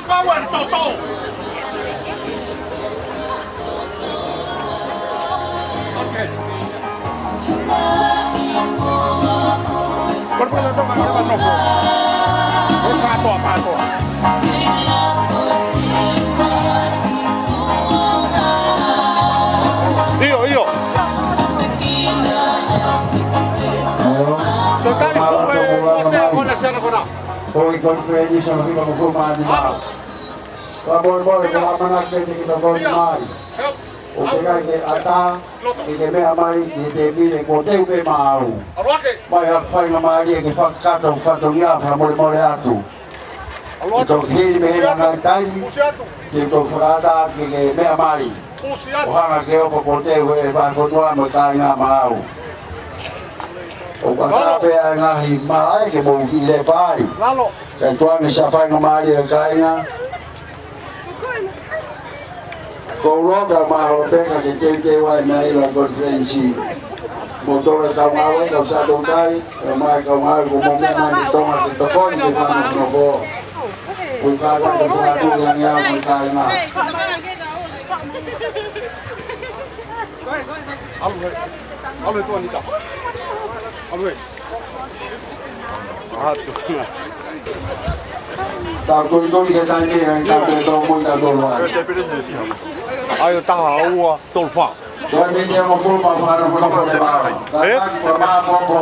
Có quần tổ tổ. Con quên nó trong cái bàn nộp rồi. Pha tỏa. Io. Poi con Freddy sono fino a formati ma la buona che la manacchetta che non vuole mai o che ata che me mai che te vire con te pe mau mai a fai la maria che fa cata un fatto mia fra mole atu to hiri me la ngai tai che to frada che me mai o hanga che o po te e va con noi mo tai nga mau o quando pe nga hi mai che mo ki le pai cái toan cái sa phai ngamari cái nga cô lo cả mà họ bé cái tem tem ngoài này là conference motor cái mà vậy cái sa đông đây cái mai của mong mẹ này to mà cái to con cái phan nó vô cũng cả cái phan tu yang yang cái mà alo tuan itu alo tao tôi cái tai nghe tao tôi muốn tao tôi luôn ai tao hao tôi phá tôi bây giờ một phút mà phá nó không để vào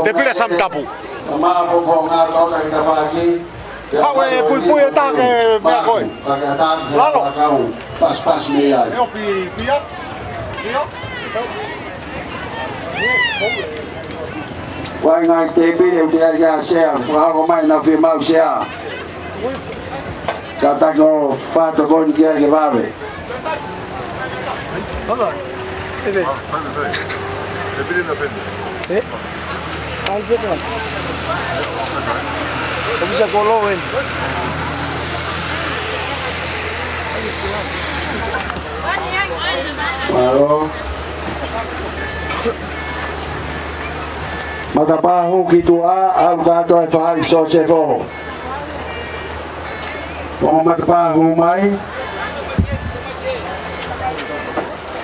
te pide samtapu mà bông ngà to cái ta phá kia Hawe pui ta ke me koi. Lalo kau pas me ai. Eu pia. Quay ngay tế biết đều thì ra xe phá có mai nào phim mau xe. Cả ta có pha tổ con kia cái ba vậy. Vâng. Thế về. Te pide na pende. Thế. Ai biết rồi. Không sẽ có lô lên. Alo. Matapaho kitua algado fahal sosefo. Kung matapaho may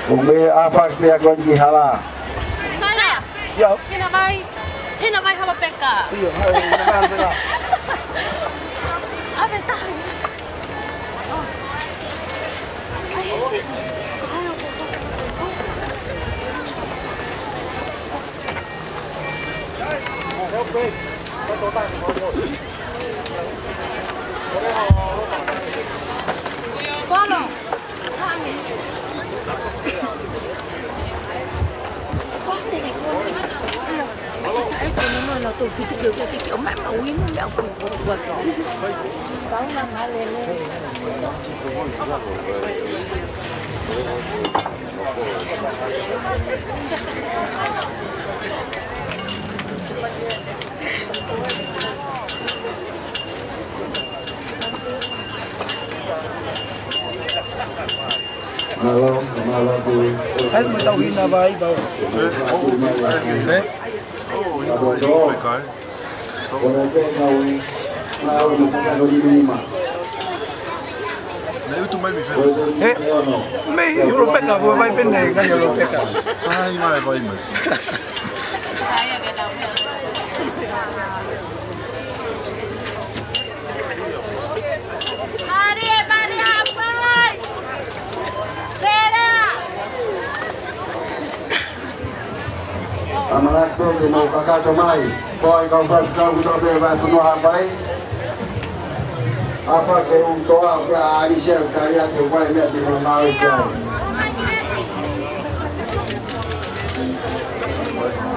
kung may afak niya kon gihala. Saya. Yo. Hinabay halo Pekka. Iyo, hay. Ave tayo. Ay, si. Paano? Saan? Có telephone. Tại con nó là tôi phi cái kiểu mẹ màu yếm nó mẹo quật có năm hai lên lên Malam tu. Ay, mo tao hinabay ba? Eh? Kalau tu, orang tu kau nak di minima. Eh? May halo Pekka, buat may pende kan halo Pekka. Ai mai vai mas. saya beda. Mari apa? Beda. Amalat pende mau kakak mai. Koi kau kau tu bebas semua apa? Apa ke untuk apa hari sel karya tu kau ni ada mau kau.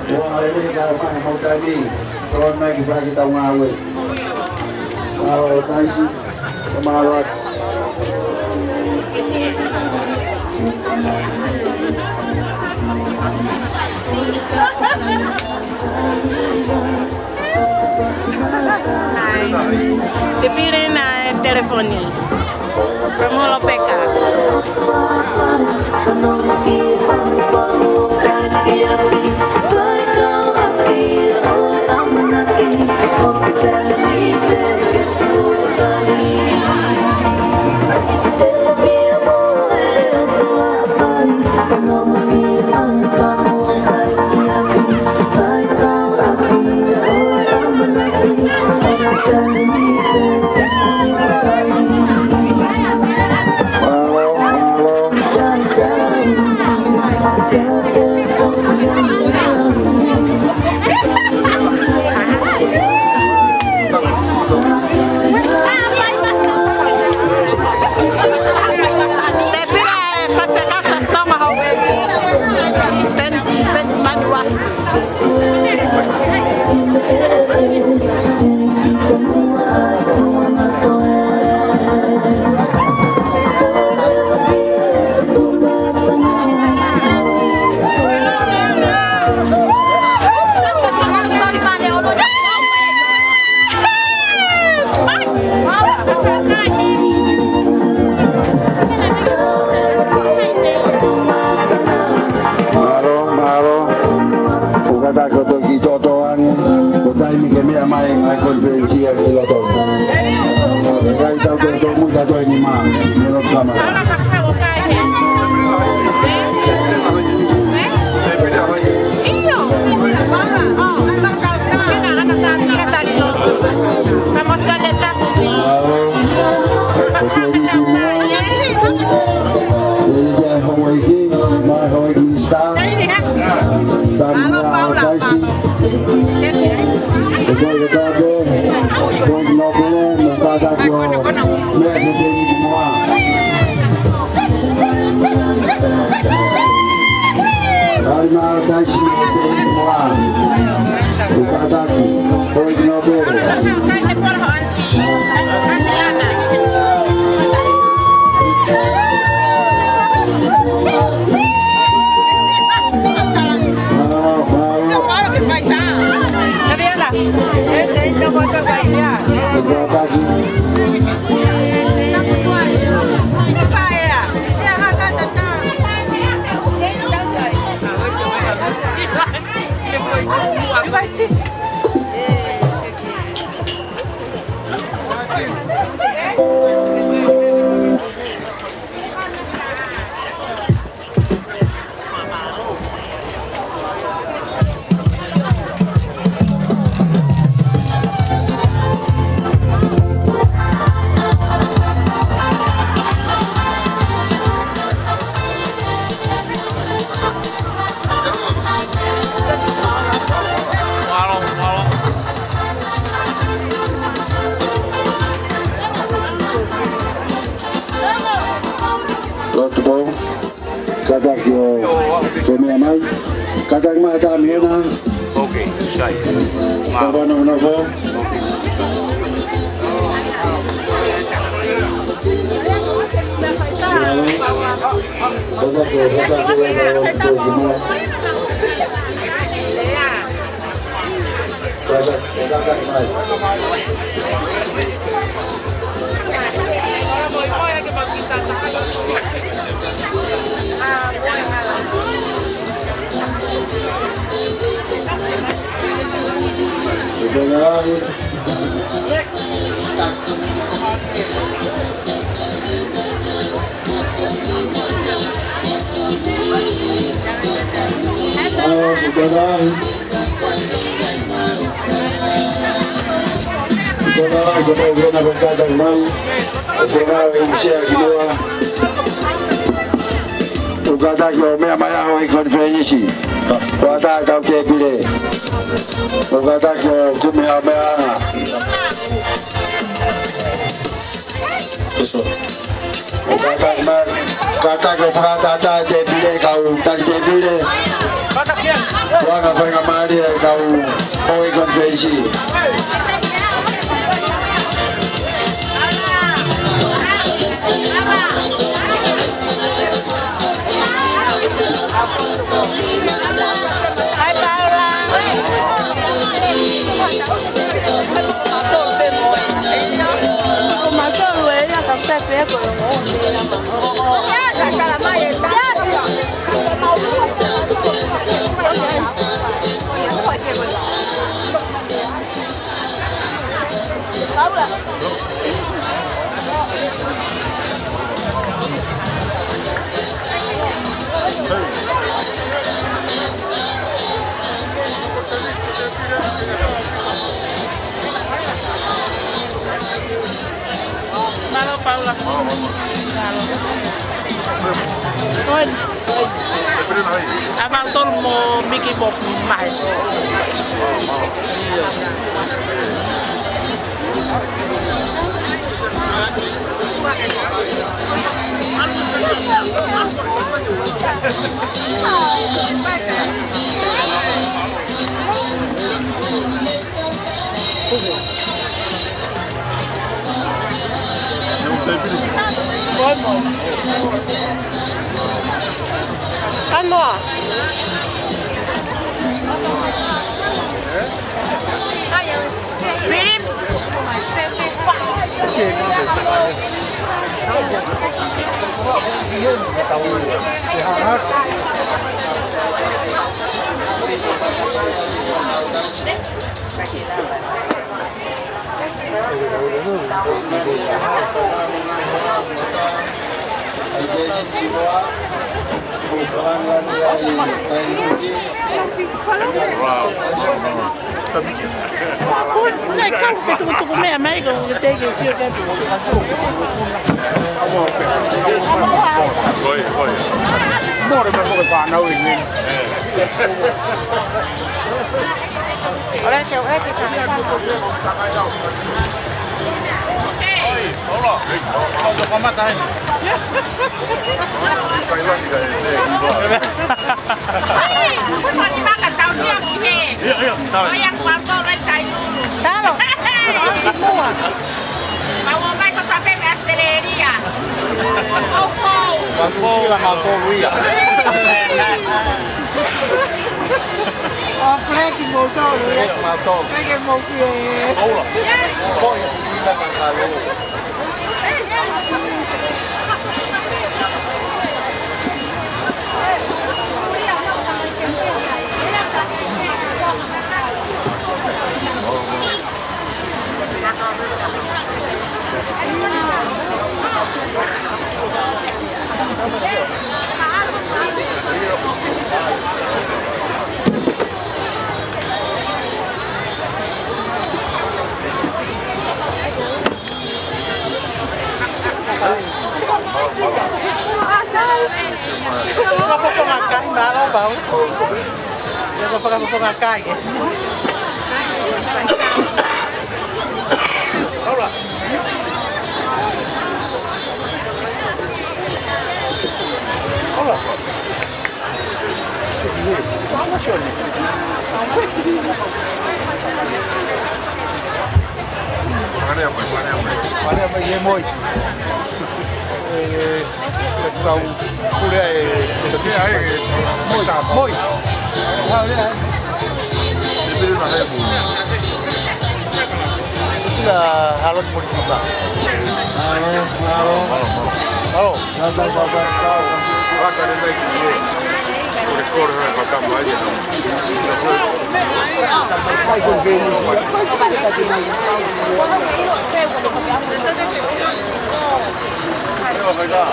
Wah hari ni kau mau tadi. Kau nak kita ngawe. Kalau tadi kemarin. Này. Te piden telefonía. ¿Cómo lo peca? Ai, 别个人我没干了嘛也干了。好了。Malo Paula. Thôi. Abang tol mo Mickey Bob mai. Ăn đâu à? Phim. Này không phải tụi mẹ mấy cái tê cái kia cái mua được một cái bàn đâu hình ở đây chèo hết cái好了，好咗個乜仔？計啦，呢個我話你媽個豆漿唔氣，我有廣告嚟睇路。得咯，冇啊。我買個咖啡俾阿你啊。好高。廣告啦，冇高位啊。我叻見冇多嘅，冇多，叻見冇嘅。好啦，幫人哋得大佬。Pagkain ba ako ba? Yung pagkakain. Hola. Hola. Mana ye moi. Sau khu đây cái ấy môi sao thế này bây giờ hay bù là halal một chút à alo cái này cái record này phải cầm lại vậy hai con game phải ra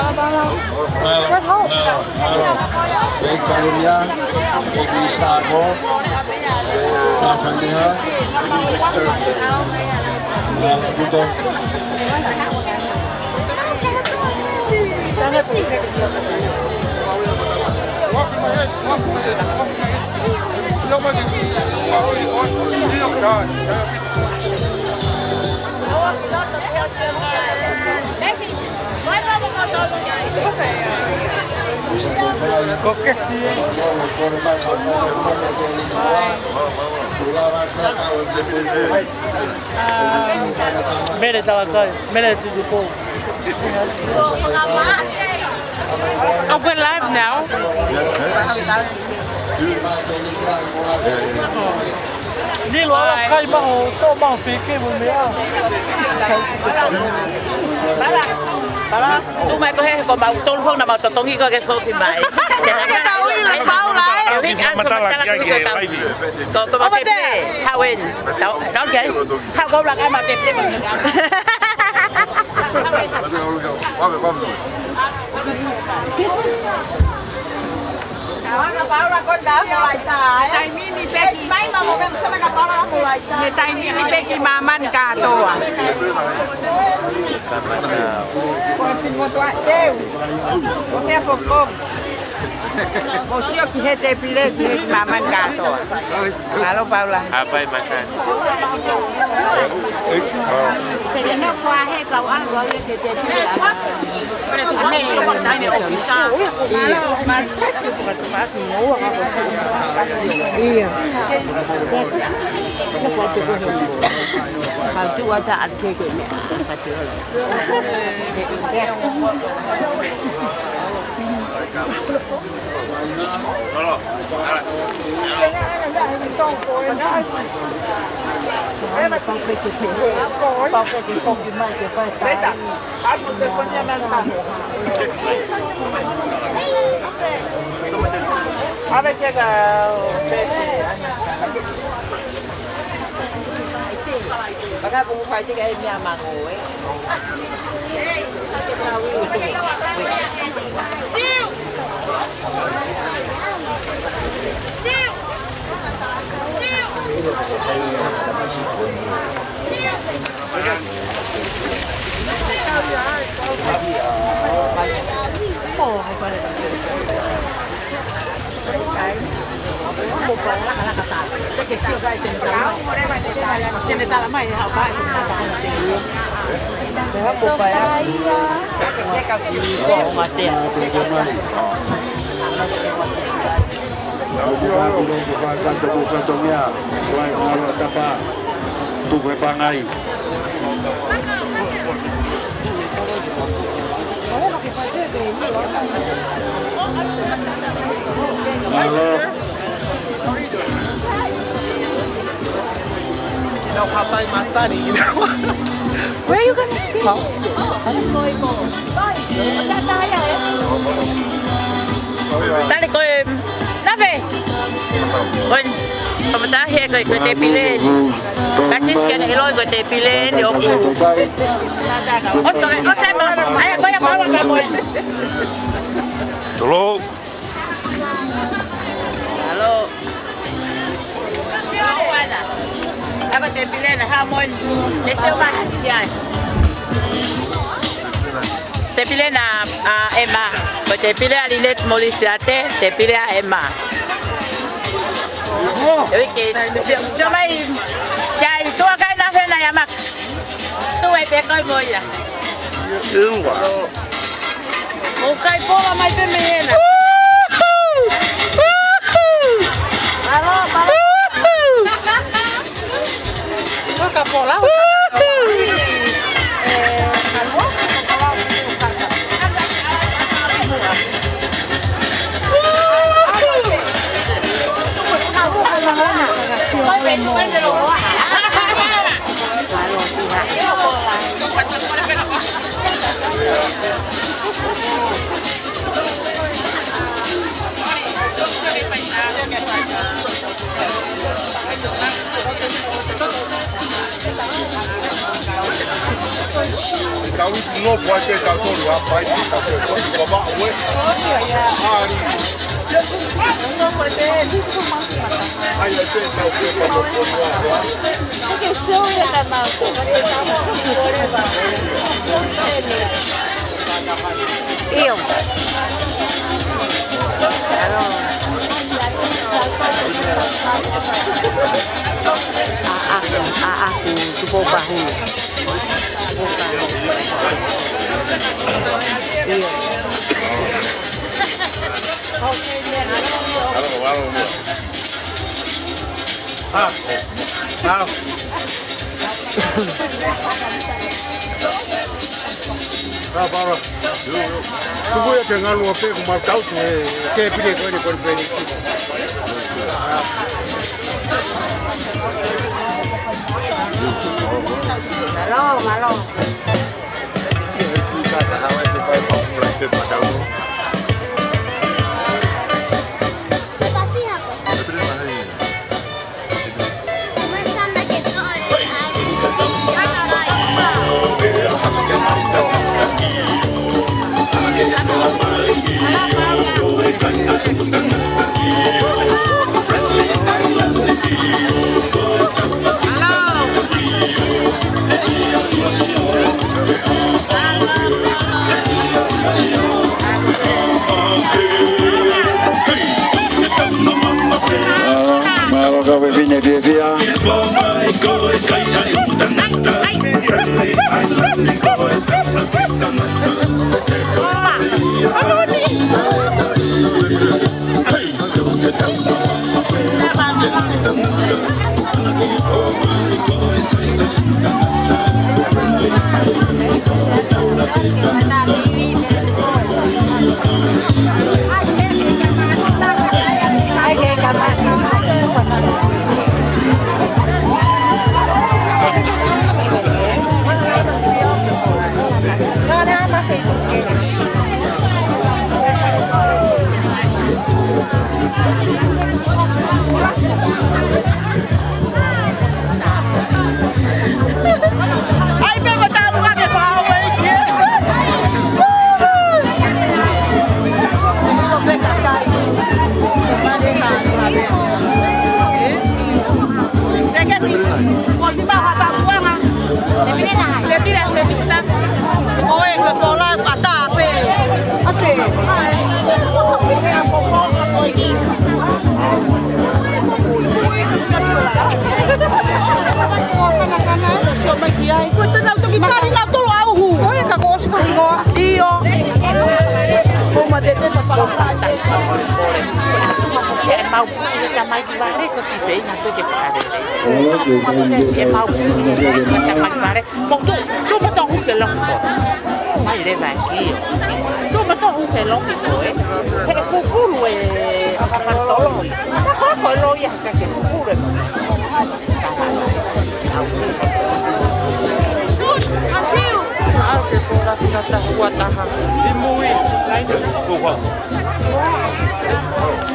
Kalau Baik kalimnya, kopi sago, makannya, betul. Mere talakai, mere tudo bom. I'm going live now. Đi lo là cây bao tô bao phí kia một miếng. Bà lúc mai có hay còn bảo tôn phương nào bảo tao nghĩ coi cái phương thì mày. Cái tao nghĩ là bao lại. Cái ăn xong tao là cái tao. Còn tôi bảo thế, Hao Win, tao cái, Hao có là cái mà đẹp nhất mình. Bảo là con đá lại tại. Tại mini Becky mấy mà một cái sao mà bảo là không lại. Người tại mini Becky mà man cả tổ à. Con xin một toại đeo. Có thể phục công. Một chiếc thì hết đẹp đi lên thì mà man cả tổ. Alo bảo là. Apa yang makan? Thì nó qua hay cầu ăn rồi thì đẹp đi là. Anh này có một cái này ở phía sau. Mà mà ngủ à. Iya. Kalau tu ada ada ke ni. Kata Apa yang Baka kung phải chứ cái nhà mà ngồi. một phần là cả tạ cái siêu gai trên người ta là mày học bài để hấp một bài cái cao su của mà tiền Where are you gonna sit? Dale coi nave. Oi. Kamu dah here kau te pilih. Kasih sekian elok kau te pilih di oku. Oh saya mau. Ayah kau yang bawa kamu. Halo. Halo. Apa te pilih na hamon. Desyo ba yan. Te pilih na Emma. Kau te pilih Alilet Molisiate. Te pilih Emma. Okay. So may chạy tua cái nó thế này mà tôi phải biết coi mồi à. Một cây phố là mấy bên mình nè. Alo, alo. Nó cà phô lắm. no puede ser tanto lo va a ir tanto va a ver ay ya sé porque sou da massa eu aku tu bahu tu voy a tener un pego más alto que pide con el malo Malo kau vine via.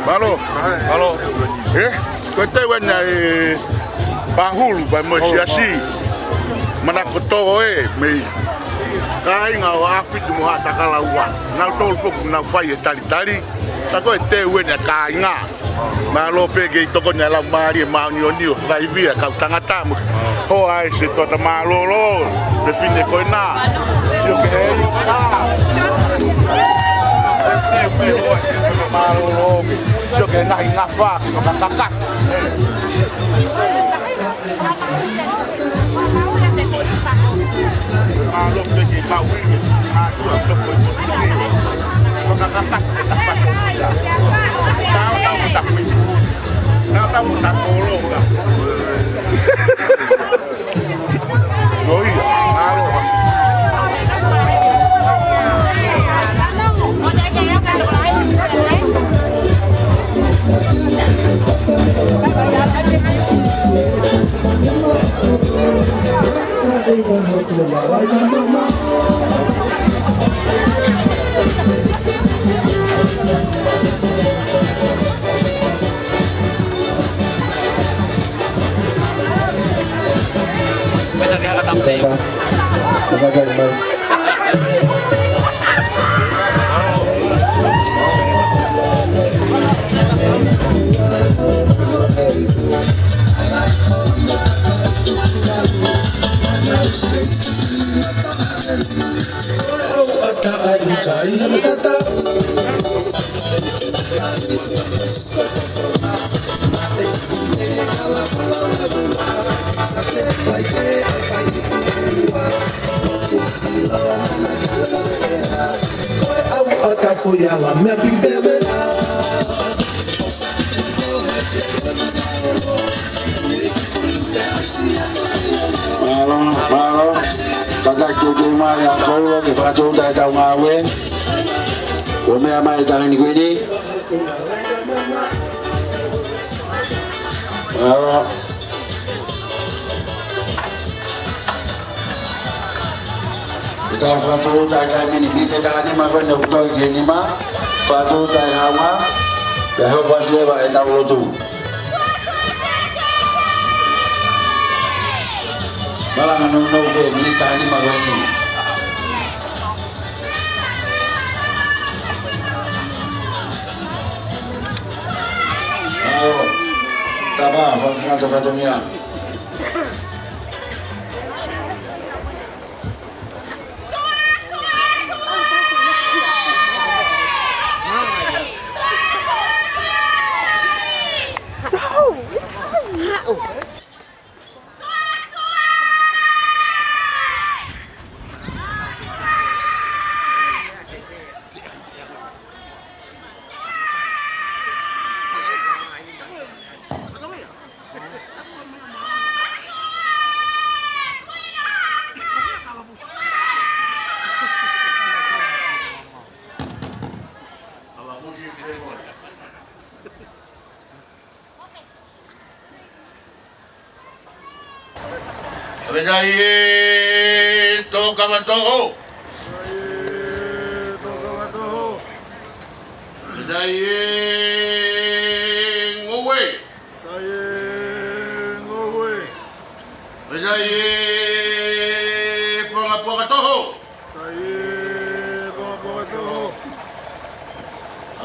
Halo. Kau wena bahulu ba mesiasi. Mana koto me. Kai ngau afi tu moha takalawa. Na tol fok na fai tali. Ta ko te wena kai nga. Malo pege to ko nyala mari ma ni oni o fai via ka tangata mo. Ho ai se to ta malo lo. Se fine ko na. Yo ke malo yo que na ingafa no kakak malo que bawi aku to ko no kakak tahu tak kolong ka oh iya malo Terima kasih. Malo, pada kiri maya kau ke batu dah tahu ngawen. Kami amai tangan ni kini. Malo. Kita batu dah kami ni kita dah ni makan dah betul kini mah. Batu dah hawa. Dah buat dia buat tahu tu. Malang nunggu ke minta ni makan ni. Oh, tak apa, foto-fotonya. Bedai to kamantoho. Bedai ngowe. Bedai ponga toho.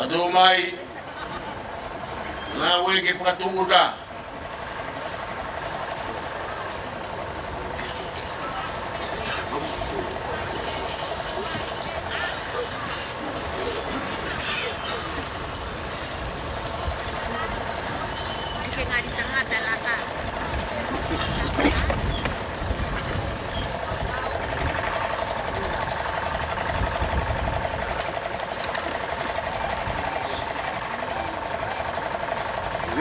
Aduh mai ngawe ke patuda.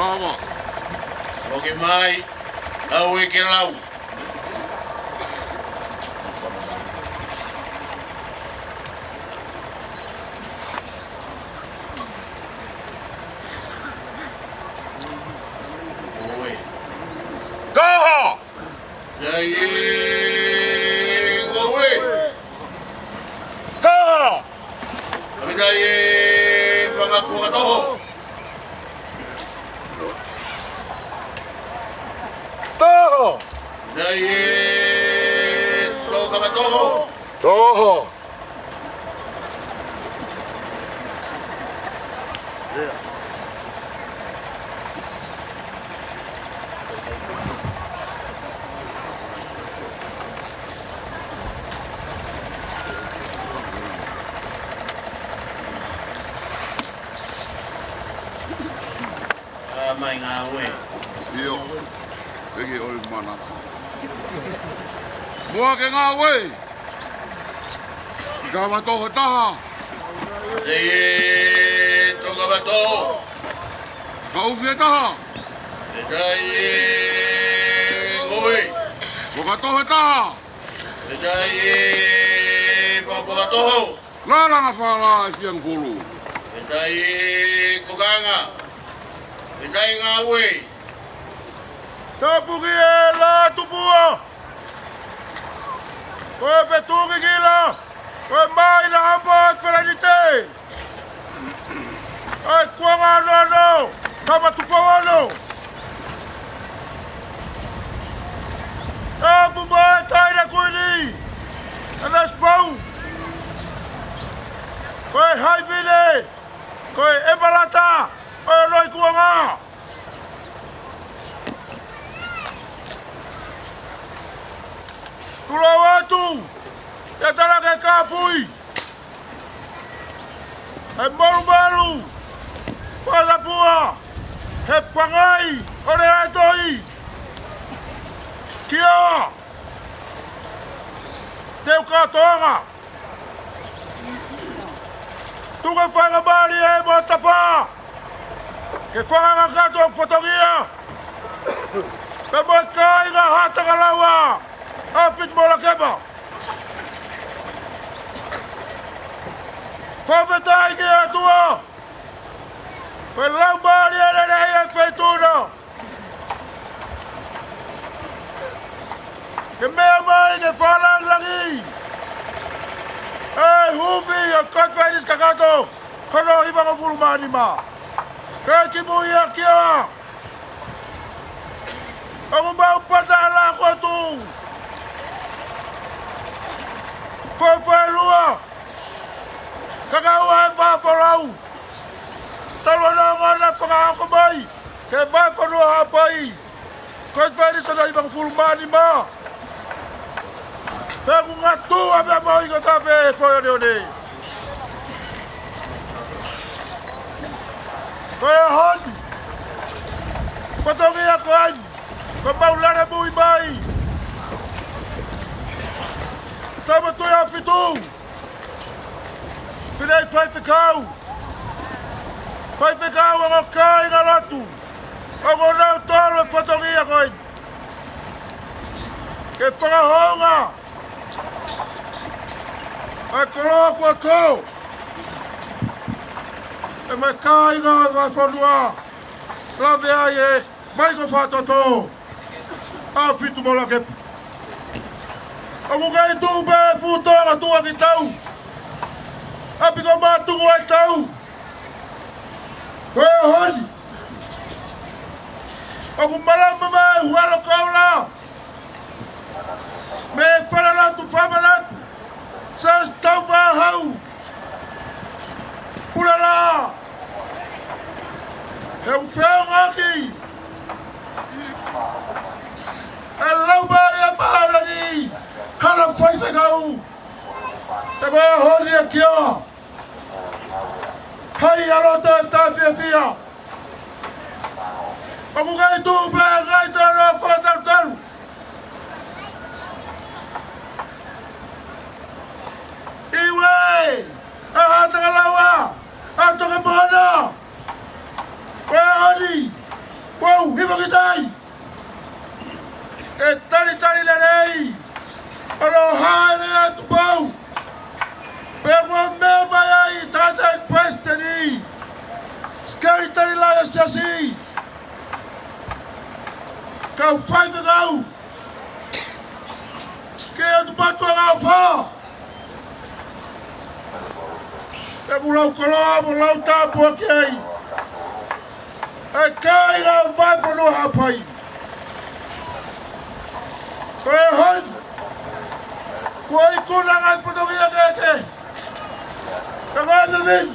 Lama. Oke mai, awe ke lau. Owe. Toho. Jai owe. Toho. Kami jai pangapu katoho. Toho. Jai to kamatoho. Toho. Mai ngawe. Iyo. Pergi oleh mana? Mua ke ngawe. Gawa toho taha. Jai to kamatoho. Kau via taha. Jai owe. Buka toho taha. Jai katoho. Larang afala siang hulu. Jai koganga. Jai ngawe. Tapuki la tupua. Koe petungi gila. Koe mai na hampa peranite. Ai kuanga no. Kama tupua no. Tapu mai tai na kuini. Anas pau. Koe haifine. Koe ebalata. Koe loi kuanga. Tulo watu. Ya tala ke kapui. He maru. Pasa pua. He pangai. Ore atoi. Kia. Teu katoanga. Tuga whanga bari e mo tapa. Ke whanga kato fotogia. Pe mo kai nga hata kalawa. Afit mo la keba. Whawhetai ki atua. Pe lau bari e rei e whetuna. Ke mea mai ke whalang langi. Hey, hufi a katwainis kakato. Kono iba ko fulu mani ma. Ke kimu ia kia. Aku mau patala ko tu. Fa lua. Kakau ai fa falau. Talwana ngana fa ko mai. Ke ba fa lua pai. Katwainis na iba ko fulu mani ma. Pego ngatu abe mai ko tape foi oni. Foi hon. Patongi akan. Ko baulana bui mai. Tama tu ya fitu. Finai fai ficau. Fai ficau ngo kai galatu. Ngo na tolo patongi akan. Ke fanga honga. A kolo ko ko. E me kai ga fonua. La veaie, mai ko fato to. A fitu mola ke. O ga tu be futo ga tu ki tau. A pi ko ma tu ko tau. Ko hon. O ku mala mama hualo kaula. Me fara la tu famana. Sa stava hau. Pulala. Eu feu aqui. Ela vai a bala ni. Hala foi fegau. Agora hori aqui ó. Hai alota tá fia. Como gai tu be gai tá no fatal. Iwe! Ahata kalawa! Ato ke bono! Wea hori! Wow! Hiva kitai! E tari lerei! Ano haere atu pau! Pegua mea mai ai tata e pesteni! Skari tari laia siasi! Kau fai vegau! Ke atu patu a ngau faa! E mulau koloa, mulau tapu aki ai. E kai ngā vai whanua hapai. Koe hon. Koe i kuna ngai whanongia kete. Ka koe vivin.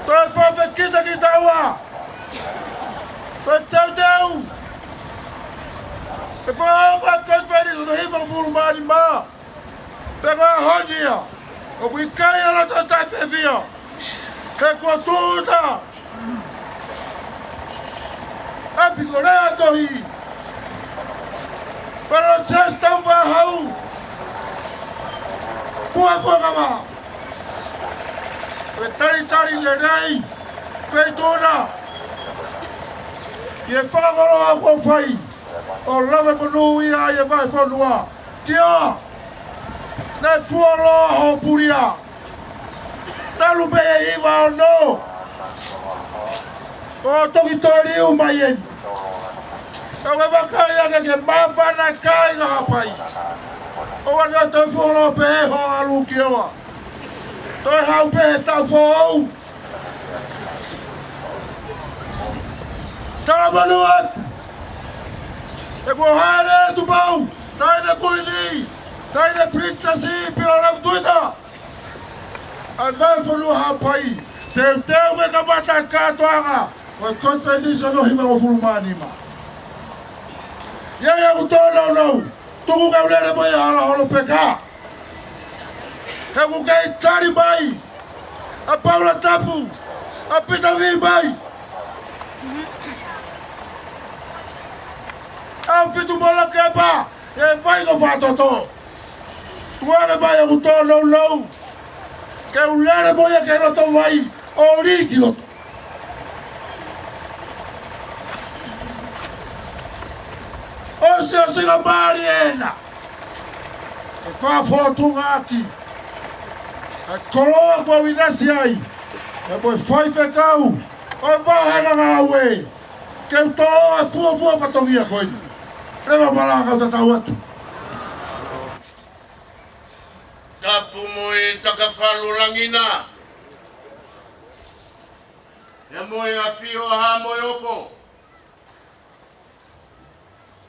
Koe whawhe kita ki taua. Koe tau. E whaoka koe wheni kuna hiwa furu maani maa. Pe koe honia. O kui kai ala tatai whewhia. Ke kua tūta. Api ko rea tohi. Para tes tau wahau. Pua kua kawa. E tari le rei. Whei tūna. Ie whakakolo a kua whai. O lawe manu ia ie vai whanua. Kia. Nei fualoa ho puria. Talu be e iwa o no. O toki tori u mai en. Ka wakai ake ke mawhana kai ngā hapai. O wana toi fualoa pe e ho alu ki oa. Toi hau pe e tau fo au. Tala manuat. E kua haere tu pau. Taine kuini. Taine prinsesi pila lef tuita. Ai vai folu hapai. Teu me kabata katoanga. O confederation no hima o fulmani ma. Ya utono no. Tuku ka ulele boy ala holo peka. Hebu kai tari bai. A Paula Tapu. A Peter V bai. A fitu bola kepa. E vai go fatoto. Tuare vai utono no. Que ulele boy que no to vai. Origino. Ose singa Mariana. E fa foto aqui. A coloa com o Inesiai. E poi fai fecau. O vai na we. Que eu tô a fua fatoria coisa. Leva para lá da tauatu. Tapu moi takafalu langina. E moi a fio ha moi oko.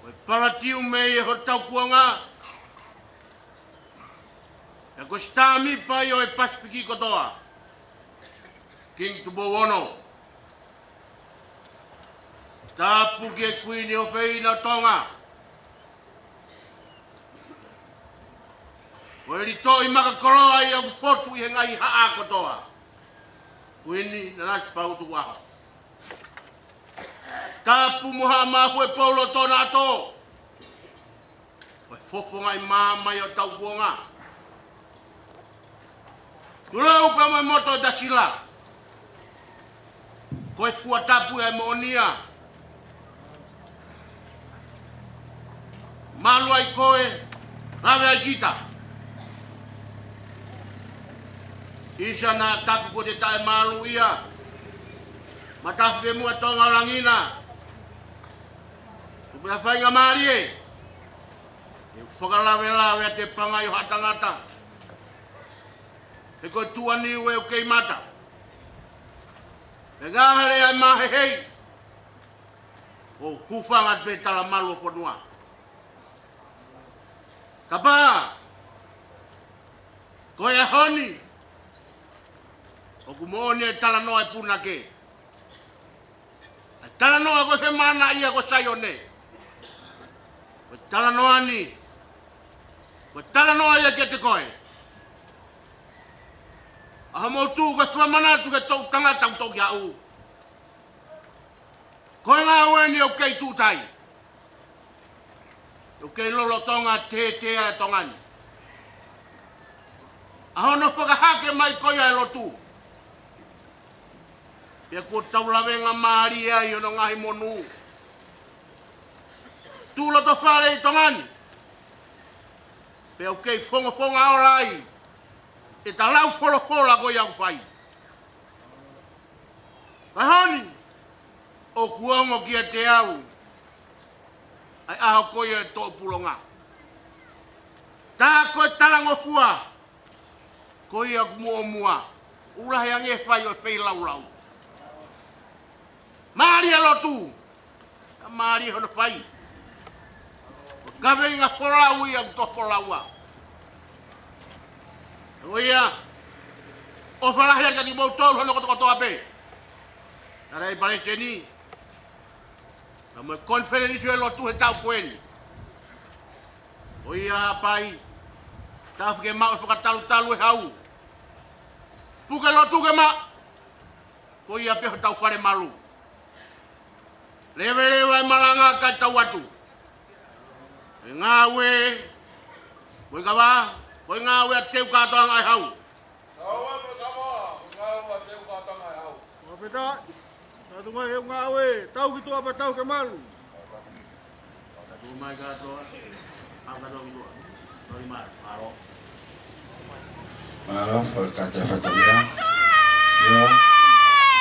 O paratiu mei e hotau kuanga. E ko stami pai o e pasipiki kotoa. King Tubowono. Tapu ke kuini o feina tonga. O e rito i makakoroa i au fotu i hengai haa kotoa. Kuini na nasi pautu waho. Tapu muha mahu e paulo tona ato. O e fofo ngai mama i o tau kuonga. Tulau pa mai moto da sila. Ko e fua tapu e moonia. Malu ai koe, rave ai kita. Isa na tapu ko te tae malu ia. Matafu pe mua tonga langina. Tupea whainga maari e. E whakalawe a te pangai o hatangata. E koe tuani ue o kei mata. E gāhare ai mahe hei. O hufanga te tala malu o ponua. Kapa. Koe e honi. O kumoni e tala noa e puna ke. E tala noa ko se mana ia ko sayone. Ko tala noa ni. Ko tala noa ia ke te koe. Aha mo tu ko swamana tu ke tau tanga tau ki au. Koe ngā weni o kei tūtai. O kei lolo tonga te e tongani. Aha no whakahake mai koe e lotu. Pea ko taulawenga maaria i ono ngahi monu. Tūlo to whare i tongani. Pea o kei whonga orai. E ta lau wholofola ko iau whai. Pahoni. O kuongo kia te au. Ai aho koe e tō pulonga. Tā koe talango fua. Koe ia mua. Urahe ange whai o whai lau. Maari alotu. Maari hono whai. Kawe inga wholau ia kuto wholaua. Oia. O whalahi anga ni mautou hono koto ape. Nara i parete ni. Amo e konferenisi e lotu he tau koeni. Oia pai. Tafu ke mao whakatalu e hau. Puke lotu ke ma. Oia peho tau whare malu. Lewe e malanga ka tau atu. E ngāwe. Koe kawa. Koe ngāwe a teu kātoanga ai hau. Ngāwe me kawa. Ngāwe a teu kātoanga ai hau. Mapeta. Tatu mai heu ngāwe. Tau ki tua pa tau ke malu. Tatu mai kātoa. Au kātoa ki tua. Toi maro. Maro, kata fatabia. Yo.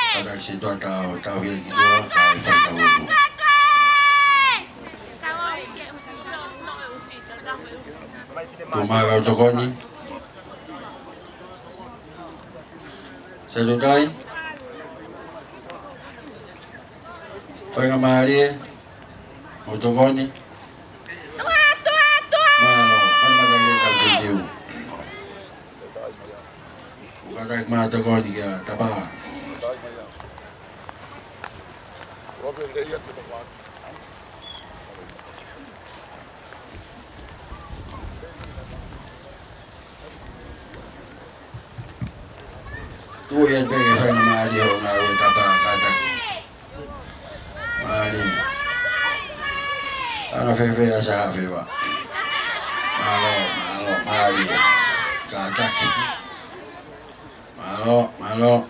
Kada si tua tau hil ki tua kai fai tau. Tumaga utokoni. Sedutai. Fai ngamarie. Utokoni. Malo, kan madali tau tindiu. katak mata ko ni ka taba. Tu yang bagi saya mari orang awet taba katak. Mari. Fefe asa fewa. Malo mari. Katak. Malo.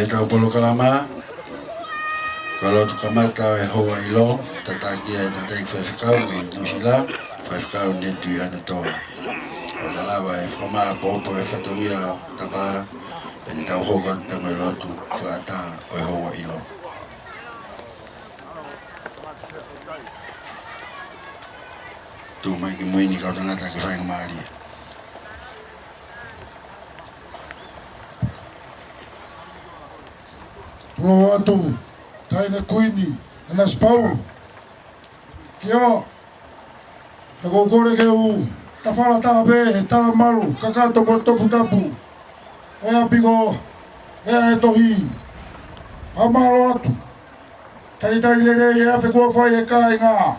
Tahu puluh kalama kalau tu kamata hoa ilo tataki ay tatek fefkau ni nusila fefkau ni tu ya neto kalau ay frama popo fatoria tapa jadi tahu hokan pemelo tu fata ay hoa ilo tu mai kimui ni kau tengah tak kefang mari. Tulo atu, taina kuini, anas pau. Kia, ako kore ke u, tafara tabe, tala malu, kakato moto putapu. Ea pigo, ea tohi. Amalo atu. Tari lere ea fekua fai e kai ngā.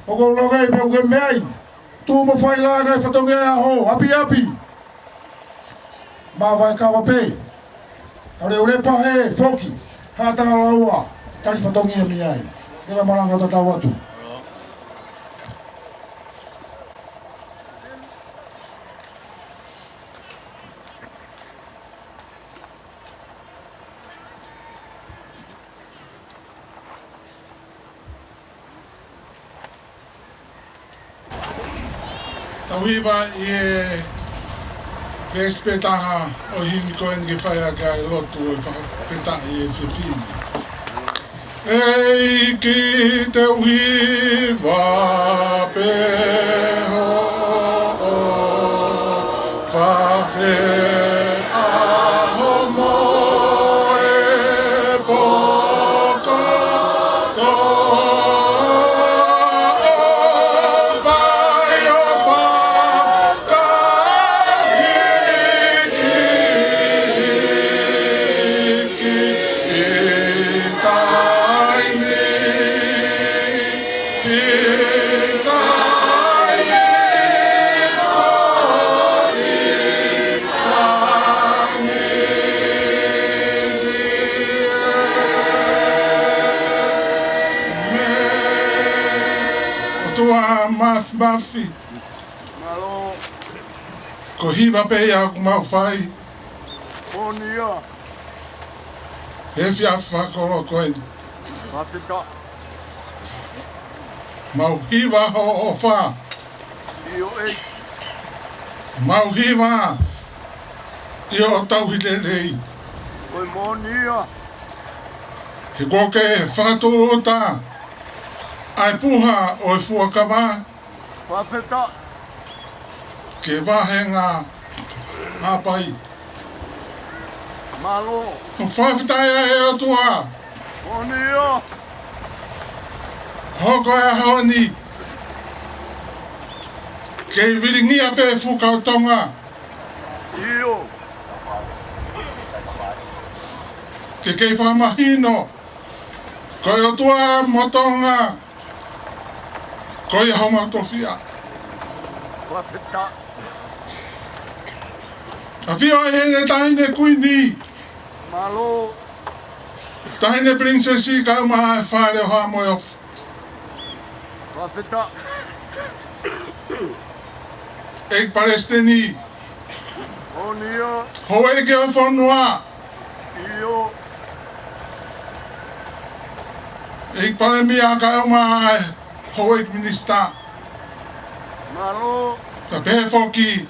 Oko logai me uke meai. Tu mo fai la kai fatonge ho, api. Ma vai kawa pe. Ore pahe foki hata lawa tali fatongi mi ai ela malanga tata watu Tawiva respetaha o hini koen ke whaia ka lotu o whetahi e whiwhini. Ei ki te uhiwa peho o whahe aho mo e poko to mafi. Malo. Ko hiva pe ia ku mau fai. Monia. E fiafa ko koen. Matita. Mau hiva ho fa. Io e. Mau hiva. Io tau hilelei. Oi monia. He koke whakatu ta. Ai puha o e fuakama. Whapeta. Ke wahenga hapai. Malo. Whawhitai e o tua. Monia. Hoko e haoni. Ke viringia pe fukautonga. Io. Ke whamahino. Koe o tua motonga. Koe homa tofia. Whapeta. A whio e hene tahine kuini. Malo. Tahine princesi ka umaha e whare o haa moe ofu. Whapeta. Ek palestini. Monia. Hoe ke o whanua. Io. Ek palemia ka umaha e hoe minista. Malo. Ka pehe foki.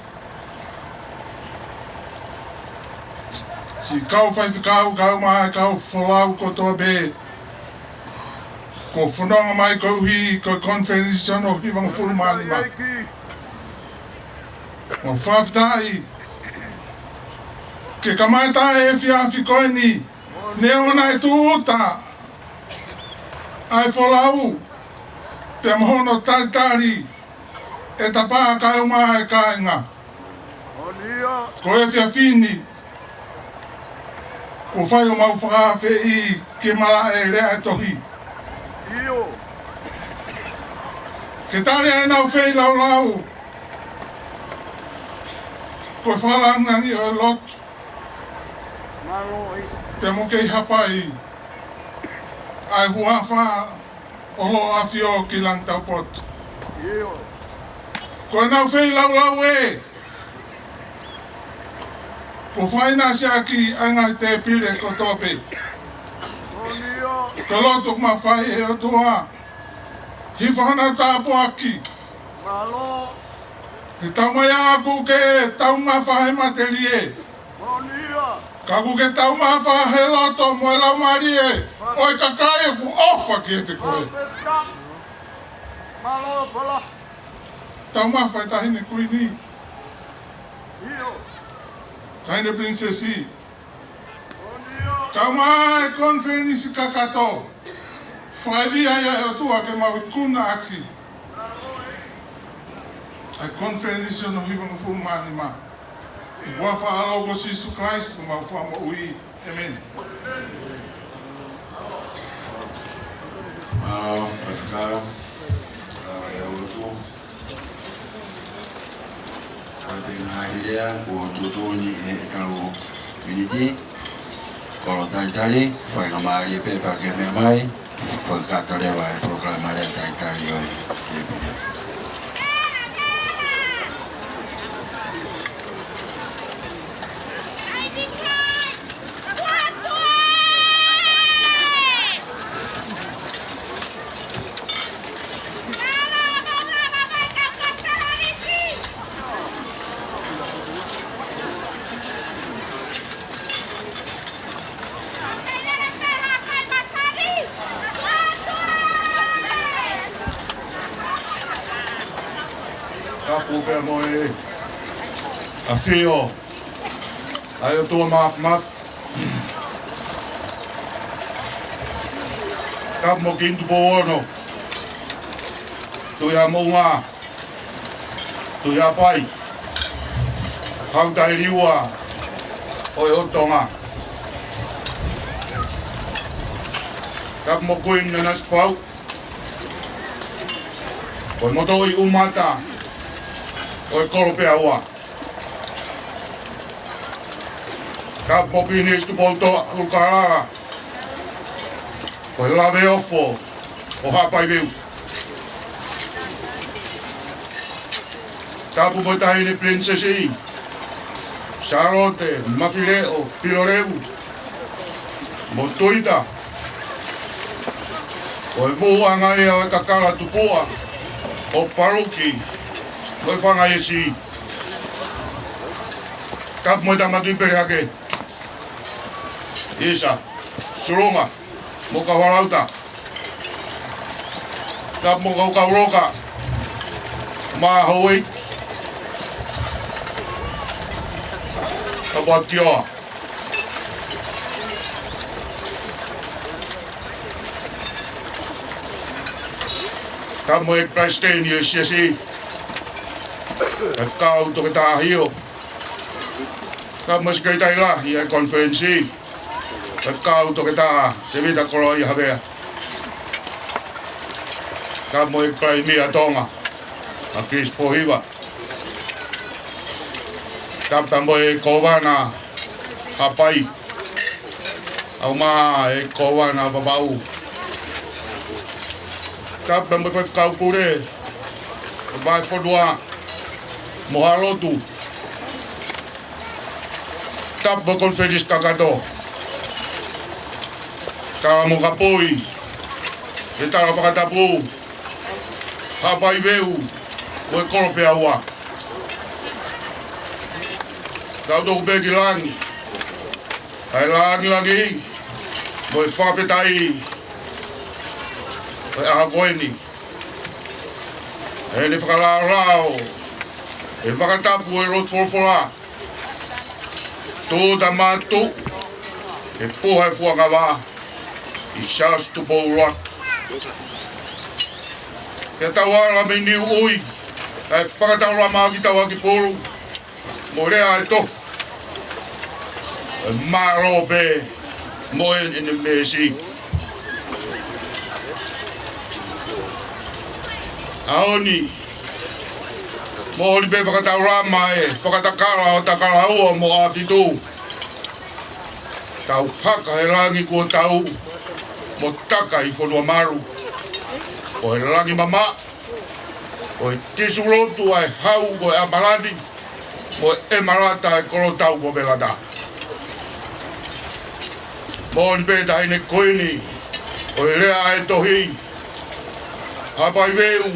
Si kau fai kau mai kau folau ko to be. Ko whanonga mai ko hi ko conference no hi wang furu mani ma. Mo whaftai. Ke kamai tae e whiawhi koe ni. Ne ona e tu uta. Ai folau. Te mohono tari. E tapa kai o mai kai nga. Ko e whiawhini. Ko whai o mau whakawhi i ke mala e rea e tohi. Ke tare e nau whei lau lau. Ko e whalanga ni o e lotu. Te mo kei hapai. Ai hua wha oho awhio ki lang tau pot. Ko e nau whei lau lau e. Ko whaina sia ki anga te pire ko tope. Ko loto ma whai e o tua. Hi whana tāpo aki. He tau mai aku ke tau ma whahe materi e. Ka ku ke tau ma whahe loto mo e lau mari e. Oi ka kai e ku ofa ki e te koe. Tau ma whae tahine kui ni. Tahine princesi. Tau ma e konferenisi kakato. Whaeria ia e o tua ke mau kuna aki. Ai konferenisi no hiwa no furu mani ma. I wha whaalo ko Sisu Christ no mau wha mo ui. Amen. Malo, Pascal. Lawa ya utu. Ate ngahilea ko tutuni e tau miniti. Kalau taitali, fai ngamari pe pakai memai. Pagkata dewa proklamare taitali oi. Kapu pe mo e a fio ai o tua maf kap mo kintu po ono tu ya mo nga tu ya pai hau tai liwa o e o tonga kap mo kuin na naspau o mo to i umata o e kolo pea ua. Ka popini istu polto ukarara. O e lave ofo o hapai viu. Ka pupotai ni princesi. Charlotte, Mafileo, Piloreu. Motuita. O e mua ngai o e kakara tupua. O paruki. Oi whanga e si. Kap mo tamatu i pere hake. Isa. Surunga. Mo ka warauta. Kap mo ka uroka. Ma hoi. Kapat kioa. Kap mo e praisteni e si. E whakau to ke tāhio. Ka mas kei tai lahi e konferensi. E whakau to ke tā te vita koro i hawea. Ka mo e kai mia tonga. A Chris Pohiwa. Ka tambo e kowana hapai. Au maa e kowana babau. Ka tambo e whakau kure. Vai fodua. Mohalotu. Tap mo konferis kakato. Ka mo kapoi. E tara whakatapu. Hapai veu. O e koro pea ua. Ka utoku peki langi. Ai lagi, moi whawhetai, ai aha koeni. E ne whakarao, e whakatapu e rot whorwhora. Tō ta mātou, e poha e whuakawā, I shas tu baurak. E tawara me niu ui, e whakataura maa ki tawa ki pōru, mo rea e toh. E maro be, moen in the mesi. Aoni, mo li be whakataura maa e, whakatakara o takara ua mo a fitu. Tau haka he rangi kua tau, mo taka I whanua maru. O he rangi mama, o he tisu rotu ai hau ko e amarani, mo e marata e koro tau ko velata. Mo ni pēta hine koini, o he rea e tohi, hapai veu,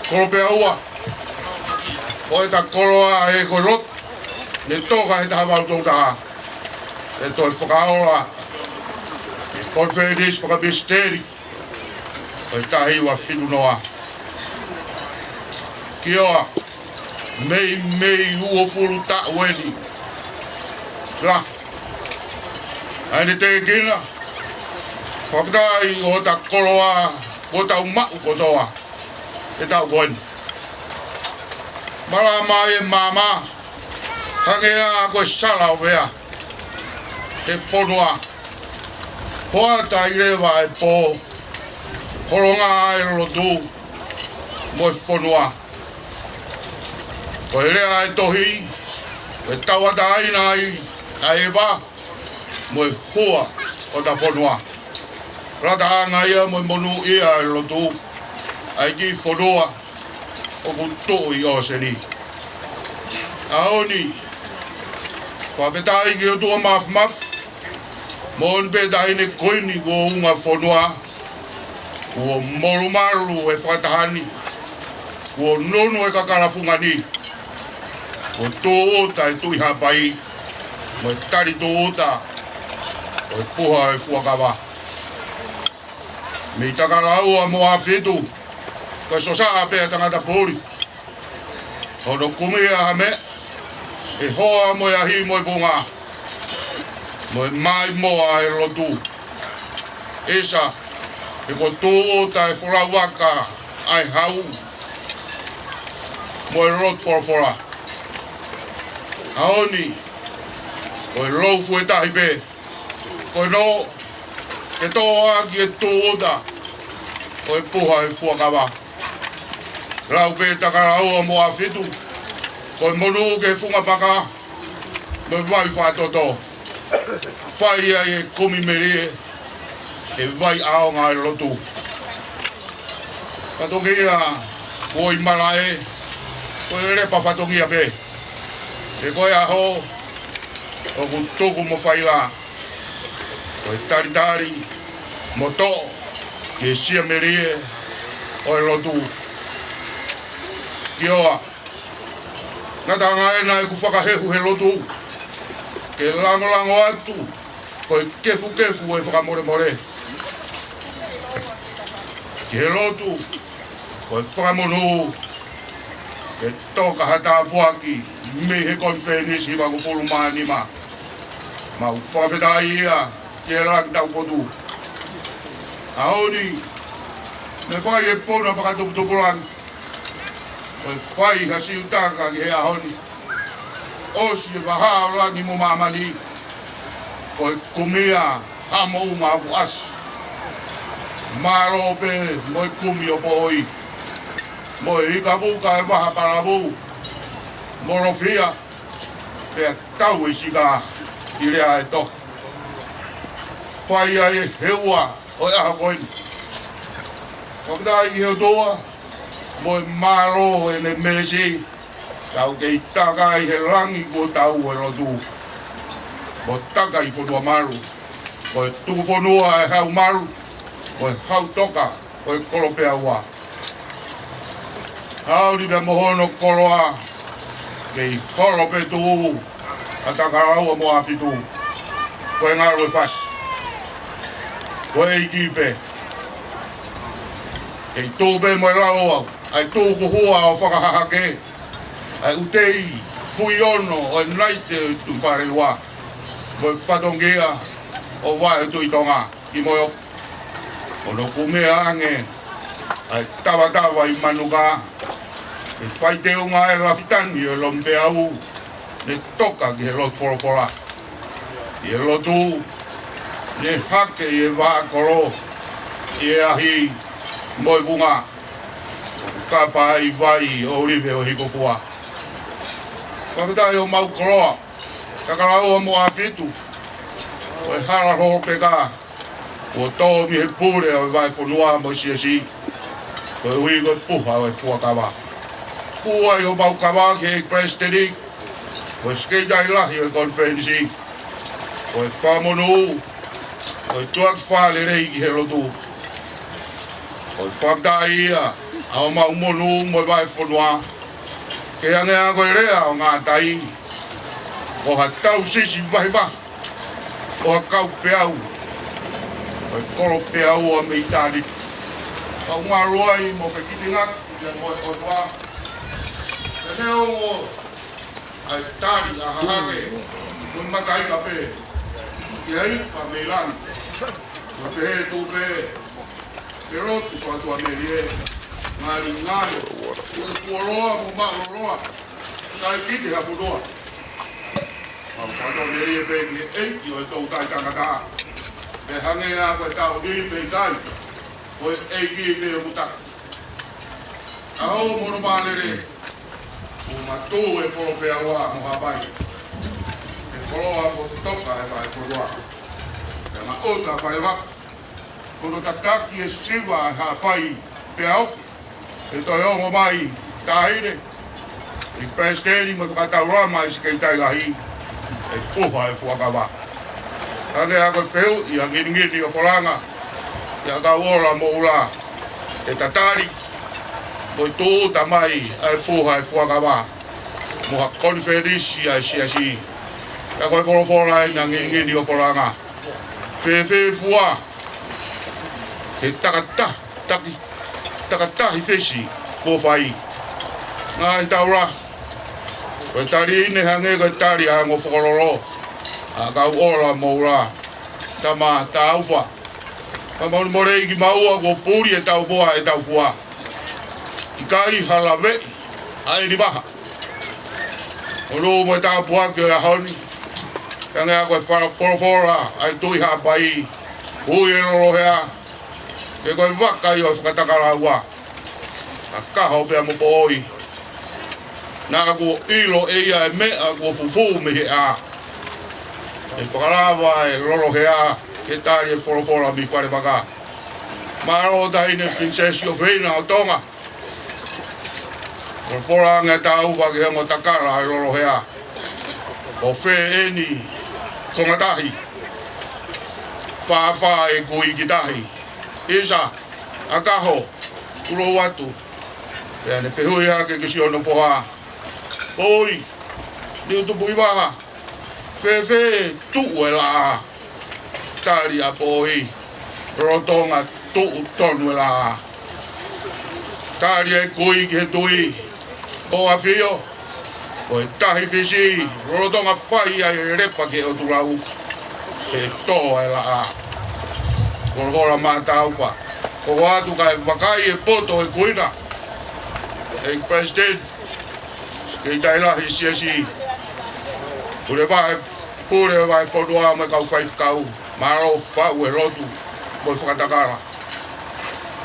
koro pea ua, o e ta koroa e ko lot, ne toka he taha mautau taha, e toi whakaora, e konferis whakabisteri, o e tahi wa whinu noa. Ki oa, mei uo furu ta weni. La, aine te kina, whawhitai o ta koroa, o tau mau kotoa, e tau koen. Mara mai e mama, hangea koe sala o vea, e whonua, hoa ta I rewa e pō, horonga e rotu, mo e whonua. Ko e rea e tohi, e tawata aina ai e wā, mo e hua o ta whonua. Rata anga ia mo e monu ia e rotu, ai ki whonua o kuto I o seni. Aoni, whawhetai ki o tua maf, mo on pēta hine koini ko unga whonua, ko morumaru e whakatahani, ko nono e kakarafunga ni, ko tōota e tui hapai, mo e tari tōota, o e puha e fuakawa. Me I takaraua mo a whetu, ko e sosaa pēa tangata pōri. Hono kumea ha me, e hoa mo e ahi mo e punga, mo e mai moa e rotu. Esa, e ko tōota e whorawaka ai hau, mo e rot whorafora. Aoni, ko e loufu e tahi pe, ko e no, e toa ki e tōota, ko e puha e fuakawa. Rau pe takaraua mo a whitu, ko e monu ke funga paka, mo e vai whātoto. Whai ai e kumi merie, e vai aonga e lotu. Whatongia, ko I marae, ko e repa whatongia pe. E koe aho, o ku tuku mo whaila, o e taritari, mo to, ki e sia merie, o e lotu. Ki oa, ngata ngaena e ku whakahehu he lotu, ke lango atu, ko e kefu e whakamore. Ki he lotu, ko e whakamonu, ke toka hata puaki, me he konferis I waku pulu maanima. Mau whawhetai ia, ki he raki tau kotu. Aoni, me whai e pona whakatuputupurangi. O e whai hasi utaka ki he ahoni. Osi e waha rangi mo mamani. Ko e kumia hamou maku asi. Maro pe mo e kumi o poi. Mo e ikabuka e waha parabu. Morofia, pe tau e sika I rea e toki. Whai ai e heua o e aha koini. Whakatai I heo toa, mo e maro e ne mesi, tau ke I taka I he rangi ko tau e rotu. Mo taka I whanua maru, ko e tuku whanua e hau maru, ko e hau toka, ko e koropea ua. Hauri me mohono koroa, ke I korope tu, a takaraua mo a fitu. koe ngaro e fas. Koe i kipe. Kei tōpe mo e rao au. Ai tōku hua o whakahahake. Ai utei fui ono o naite tu whare wā. Mo e whatongea o wae tui tonga i moe ofu. Ono kumea ange. Ai tawa i manuka. E whai te unga e rafitani e lompe au. Ne toka ki he lot forofora. I e lotu. Ne hake i e waa koro. I e ahi moe bunga. Ka pai vai o rive o hikopua. Whakatai o mau koroa. Kakarau o mo awhitu. O e hara roho peka. O tō mi he pūre o vai whanua mo siasi. O e hui koe puha o e fuakawa. Kua i o mau kawa ki e presteri. O e skeitai lahi o e konferensi. O e whamonu. O e tuak whale rei ki he lotu. O e whakatai ia. Ao mau monu mo e vai whanua. Ke angea koe rea o ngā tai. O ha tau sisi vai wafu. O ha kau peau. O e koro peau a mei tāri. Au ngā ruai mo whekiti ngak. Ia mo e otua. E neo mo ai tāri a hahake. Koe matai ka pe. Ki hei ka mei lani. Koe te he tū pe. Ke rotu kua tua meri e. Ngāri ngāri. Koe fuoroa mo mauroroa. Tai kiti ha furoa. Mau whato meri e pe ki he eiki o e tau tai tangata. Te hange a koe tau ni pe tai. Koe eiki e pe o mutaka. A hou mono mālere. O matū e poro pe awa mo hapai. E koroa mo toka e vai furoa. E ma ota whare waka. Kono tataki e siwa e hapai pe au. E toi ongo mai tāhire. I presteri mo whakatau rama i sikeitai lahi. E puha e fuakawa. Ane a koe wheu i a ngini o wholanga. I a ka ora mo ura. E tatari. Mo i tōta mai a e puha e fuakawa. Mo ha konferisi a siasi. E koe whorofora i a ngini o wholanga. Whewhe fua. E takata. Takatahi whesi ko whai. Ngā i taura. Koe tari ine hange koe tari hango whakororo. A kau ora mo ura. Tama ta auwha. Ka mauni more i ki maua ko pūri e tau boa e tau fua. I kai halawe. Ai ni waha. O rō mo e tau pua ki o e haoni. Kange a koe whorofora. Ai tui hapai. Ui e rolohea. E koe waka i o whakatakara ua. A kaho pia mo po oi. Nā kua ilo e ia e mea kua fufu me he a. E whakarawa e lolo he a. Ke tāri e whorofora mi whare waka. Maro tahine prinsesi o whina o tonga. Whorofora ngai tā uwha ke hango takara e lolo he a. O whe eni kongatahi. Wha e kui ki tahi. Isa, akaho, uro watu. Pea ne whehui hake ki si ono whoha. Oi, ni utupu i waha. Whe tuu e la. Tari a pohi. Rotonga tuu tonu e la. Tari e kui ki he tui. O a whio. O e tahi whisi. Rotonga whai ai e repa ki o turau. E toa e la. Korora mata ufa. Ko watu kai wakai e poto e kuina. E president. Ke taila hi siasi. Pure vai whanua me kau whai whakau. Maro whau e rotu. Moi whakatakara.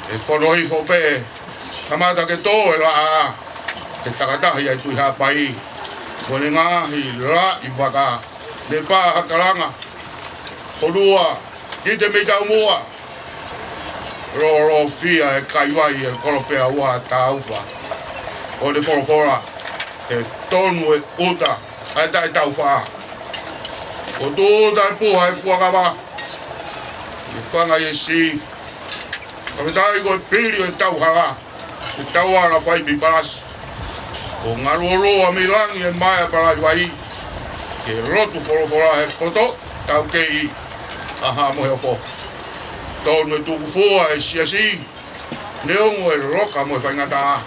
E whanoi whope. Kamata ke tō e la a. Ke takatahi ai tui hapai. Kone ngahi la i waka. Ne pā hakaranga. Honua. Ki te mei tau mua. Ro fia e kaiwai e koropea ua tā uwha. O le whorofora. E tonu e uta. Ai tai tau wha. O tōta e puha e fuakawa. E whanga i e si. Kawetai ko e piri e tau hala. E tau ara whai mi paras. O ngaruoroa mi langi e mai a parai wai. Ke rotu whorofora e poto. tau kei aha mo he fo tonu e tuku fua e siasi neongo e roka mo e whaingata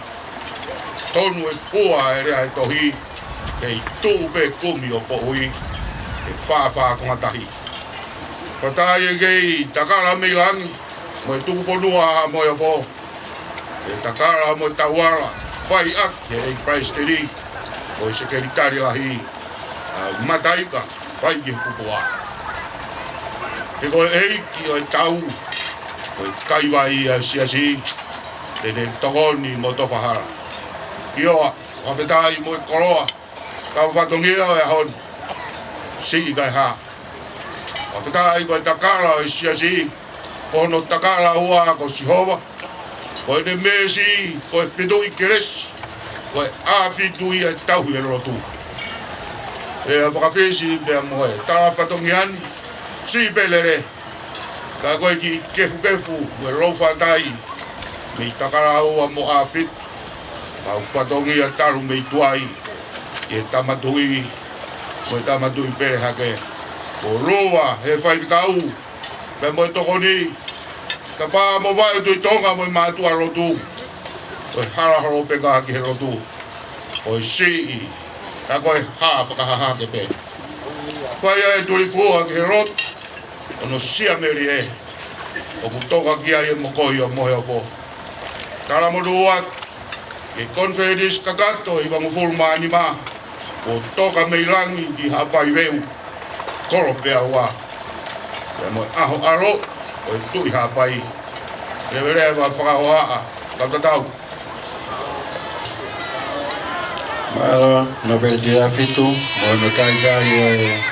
tonu e fua e rea e tohi kei tupe kumi o pohui e whawha kongatahi patai e kei takara meilangi mo e tuku fonua aha mo e fo e takara mo e tauara whai ake e price teri o i sekeritari lahi mataika whai ki pupua e koe eiki o e tau o i kaiwai a siasi e ne tohoni mo tofahara ki oa whawhetai mo e koroa ka whatongia o e hon si kai ha whawhetai ko e takara o i siasi ono takara ua ko sihova ko e ne mesi ko e whitu i keresi ko e awhitu i e tauhi e rotu e a whakawhesi pia moe tara whatongiani si pelere ka koe ki kefu e rauwhatai mei takara ua mo awhit ka whatongi a taru mei tuai e tamatui ko e tamatui pere hake ko roa he whaitikau pe moe tokoni ka pā mo vai tui tonga mo i mātua rotu o haraharo peka ki he rotu o i si ka koe haa whakahaha ke pe koe e turi fua ki he rot ono sia meri e o ku toka ki ai e mokoi o mohe o fo tara mo ruat ke konfedis kakato i wangu fulma anima o toka meilangi ki hapai veu koro pea ua e mo aho aro o i tui hapai reverewa whakahoaa kautatau Malo, no perdi a fitu, no taitari e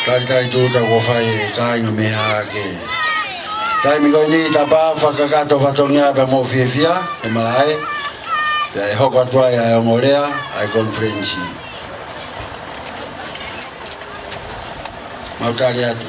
taitari tuta ko fai tai no me hake. Tai mi ko ni tapa whakakato whatongia pe mo fiefia e malai. Pe e hoko atua e ongorea ai konferensi. Mautari atu.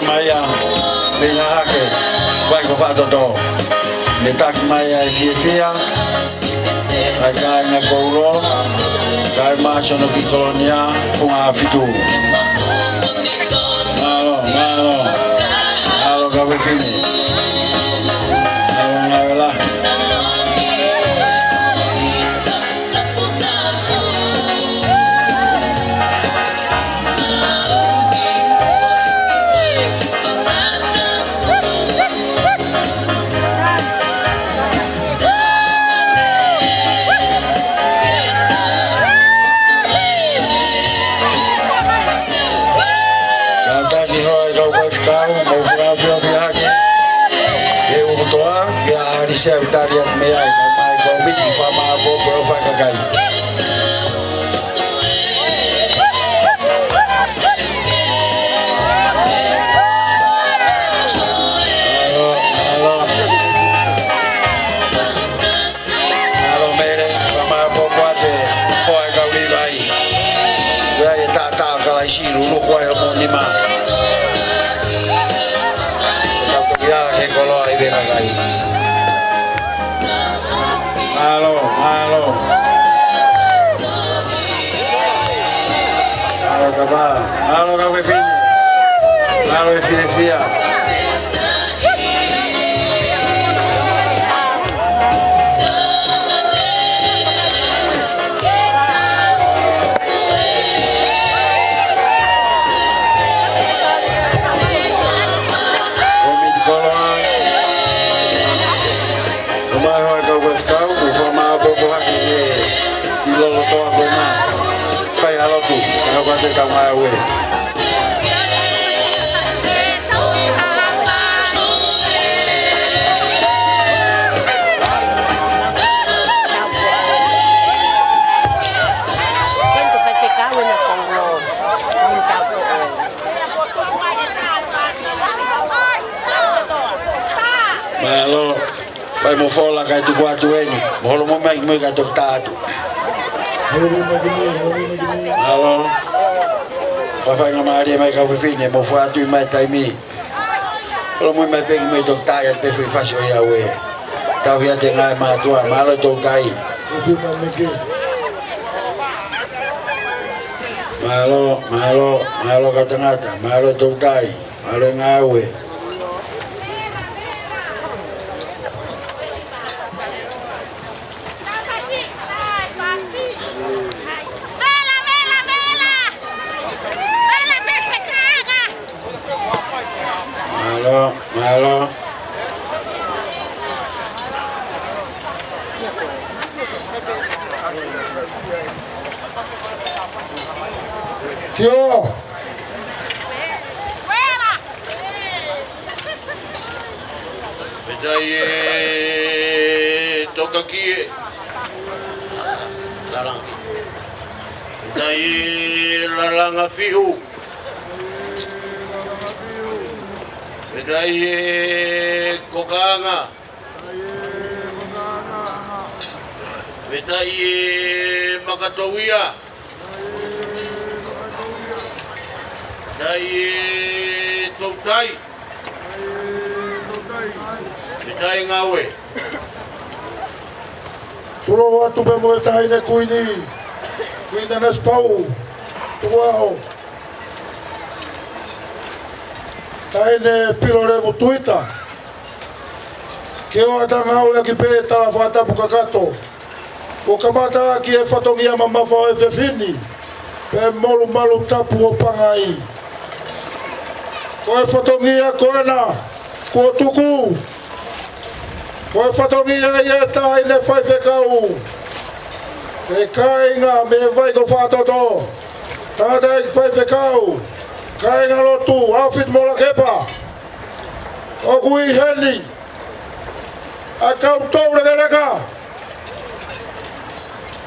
Maya, minha hake, vai com o do. Me tak Maya e fia, vai ganhar couro, sai macho no que colonia com a fitu. Malo, cabefini. Malo. Chef Darian Meyai, my committee for my bobo Fakagai. Hello, Mary, my bobo, for I go live. Where you tata, Kalashi, look why I'm on the man. That's the Yara Hekolo, I will. Malo. Malo kau fini. Malo fia. Lolo toa kona te ka mai we Malo, fai mo fola kai tu kuatu eni, mo mo mai mai ka tok tatu. Malo, fai ngamari mai ka fifine mo fuatu mai tai mi. Lo mo mai pegi mai tok tai pe fi fasio ya we. Tau ya te ngai ma tua, malo tok tai. Malo ka tangata, malo tok tai, malo ngai we. Malo. Kio. Betai toka kie. Lalang. Betai lalanga fiu. Betai kokanga. Betai makatowia. Betai tautai. Betai ngawe. Tulo watu pe mo tai ne kuini. Kuini na spau. Tuao. Tai ne pilore vutuita. Keo atanga o ki pe tala fata bukakato. O kamata ki e fatongia mama fo e fefini. Pe molu malu tapu o pangai. Ko e fatongia ko na. Ko tuku. Ko e fatongia ia tai ne fai fekau. E kainga me vai ko fatoto. Tangata e fai fekau. Kainga lotu, outfit mola kepa. O kui heni. Akau tau reka.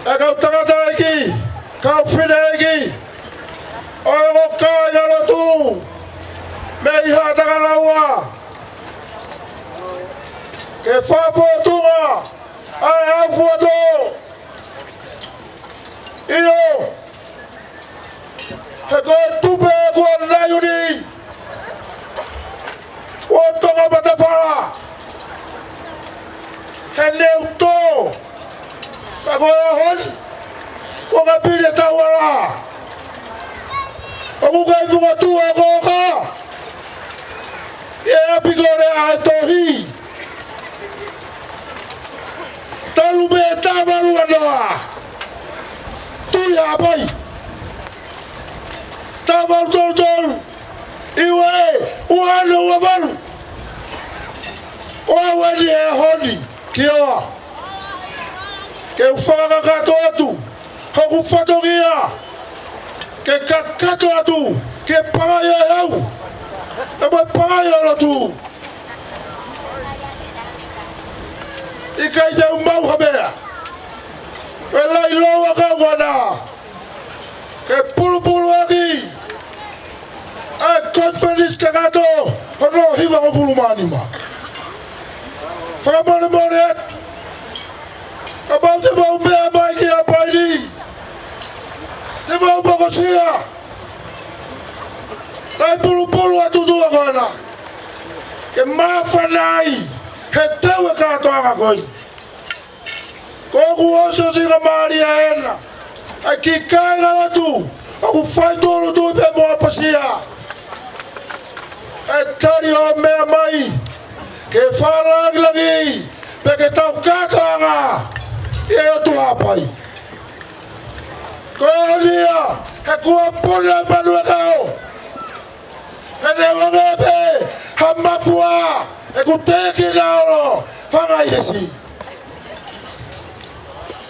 Akau tangata eki. Kau fine eki. O kainga lotu. Me iha takalaua. Ke fafo tunga. Ai hafuato. Iyo. Heko tupe kwa nayuni. Otonga batafala. Hene uto. Kagoya hon. Koga pide tawala. Okuka ifuka tuwa koka. Yera pigore aitohi. Talume tavalu anoa. Tuya abai. Taval tol. Iwe. Uano wabalu. Oawani e honi. Kioa. Ke ufanga kato atu. Haku fatogia. Ke kakato atu. Ke pangaya yau. Eba pangaya latu. Ikaita umbau habea. Ela iloa kawana. Ke pulu lagi. A conference kagato. Ono hiva ngofulumani ma. Famone monet. About the bombe maiki apaidi. The bombe kosia. Lai pulu atutu agora. Ke mafanai. Hetewe kato angakoi. Koku oso singa maria ena. Aki kainga latu. Aku faitolo tu pe mo apasia. Etari o mea mai. Ke wharangi lagi. Peke tau kātanga. E o tu hapai. Koe nia. He kua puna manu e kao. He ne wangepe. Ha mapua. E ku teki naolo. Whangai hesi.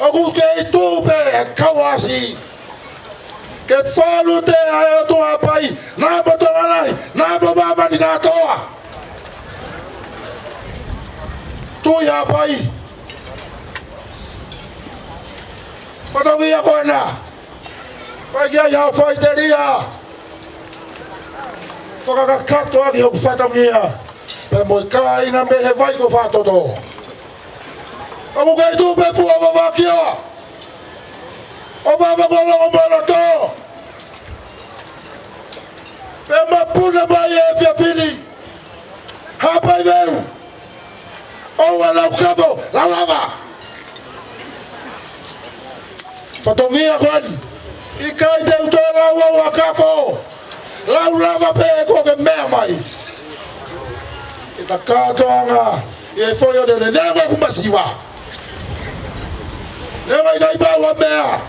Oku ke i tūpe e kawasi. ke falu te ai to apai na boto alai na baba ni katoa tu ya pai Fatongia kona Fagia ya faiteria Fakakato agi hok fatongia Pe moi kai nga me he vai ko fatoto Aku kai tu pe fu ova kia Ova ma kono o moloto Pe ma puna ba ye fia fini Hapa iveru Owa lau kabo lau lava Fatongia kon Ikai te utola wa kafo Lau lava pe ko ke mea mai Ita katoanga E foio de neva kumasiwa Neva ikai ba wa mea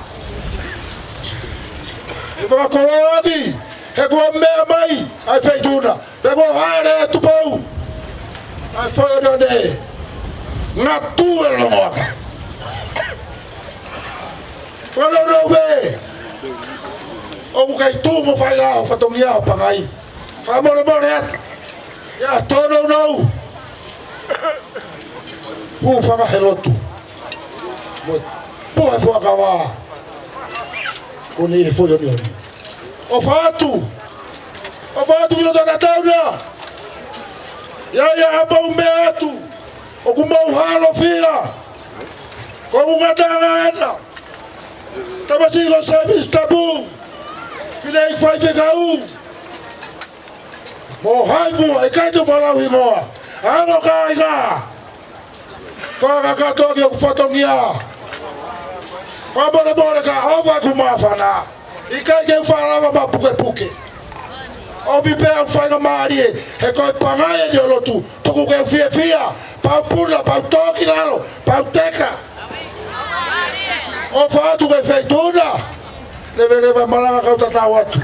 E whaka koloradi He kua mea mai Ai feituna Pe kua haere tupau Ai foio de ne Ngā tue longoaka Wala rowe O kai tu mo fai la fatongia pangai fa mo ata ya tono no hu fa helotu mo po e fo akawa ko ni fo yo ni o fatu no da tauna ya ba o meatu o kuma o halo fia ko unha tanga tabasi go sabe stabu Filei fai fekau Mo haifu e kai tu falau hingoa Ano kai ka Whaka katoa ki o kufatongia Wabone bone ka ova kumafana I kai ke whalawa ma puke puke O bipea whainga maari e He koi pangai ni o lotu Tuku ke fia fia Pau puna, pau toki lalo Pau teka O whaatu ke feituna Leve malanga kau tatau atu.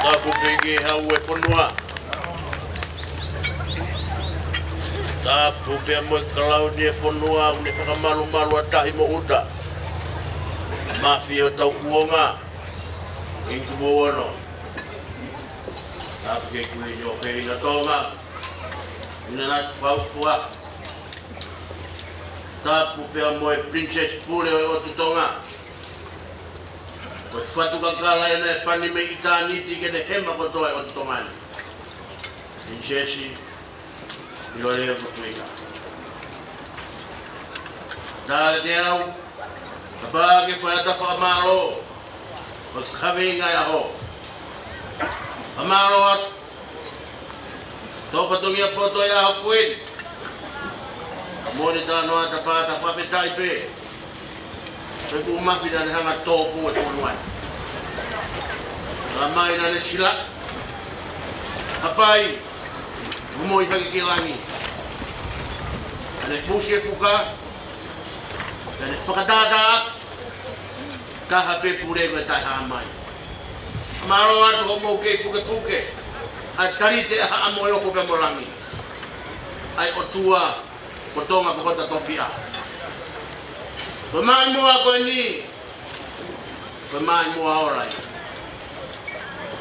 Tapu pege hau e ponua. Tapu pe mo kalau ni e ponua uni pakamalu-malu atahi mo uta. Mafia tau kuonga. Ingku bono. Tapu ke kuinyo ke ina tonga. Ina nas pau pua. Tapu pe mo e princess pule o tutonga. Ko fatu kakala ena pani me itani tikene hema ko toe o tutongani. Princessi ilo le ko tuika. Ta deau abage pa ta pa maro. Ko kavinga ya ho. Amaro at to patungia poto ya ho kuin. Monita no ata pa petai pe. Pe uma pina de hanga topu e ponuan. Ramai na le sila. Apai. Mo i pagi kilangi. Ane fusi puka. Ane fakadada. Kaha pe pure ko tai hamai. Maro atu mo ke puke. Ai karite ha mo yo ko pe molangi. Ai otua Potonga ko kota topia. Pemain mo ako ni. Pemain mo orai.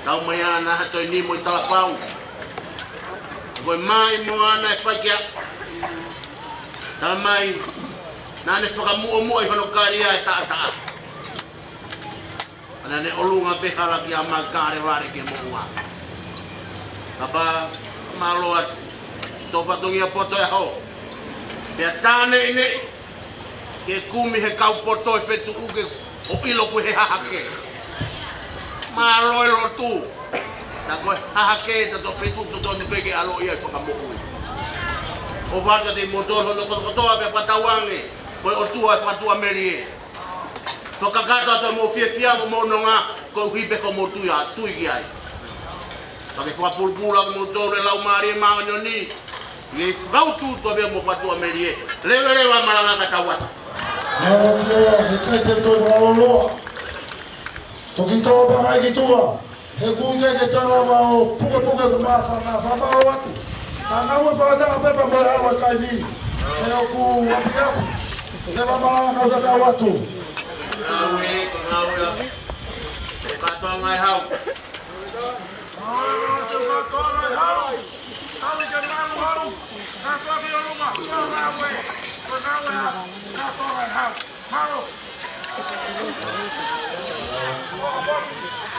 Tau mayana hato ni mo italapau. Pemain mo ana pakia. Tamai nane whakamu mo i whanokaria e taa. Nane olunga pe halaki a magare ware ke moa. Apa maloat topatungia poto e ho. Pea tāne ine, ke kumi he kaupoto e whetu uke o ilo ku he hahake. Mā loe lo tū. Tā koe hahake ta to whetu tu tonu peke alo ia i whakamokui. O waka te motor hono kotoa pea patawange, koe o tua e patua meri e. To kakato ato mo fia mo mononga, koe hipe ko mo tui ki ai. Take whapulpula ko motor e lau maari e maanyo ni, Ye kau tu to be mo patu amerie. Lele wa malanga katawata. No kia he kai te toi whaloloa. Toki toa pangai ki tua. He kui kai te tala o puke ku mawhana whamaro atu. Tā ngaua whakatanga pepa mo e aloi kai ni. He o ku api. Te wa malanga kau tatau atu.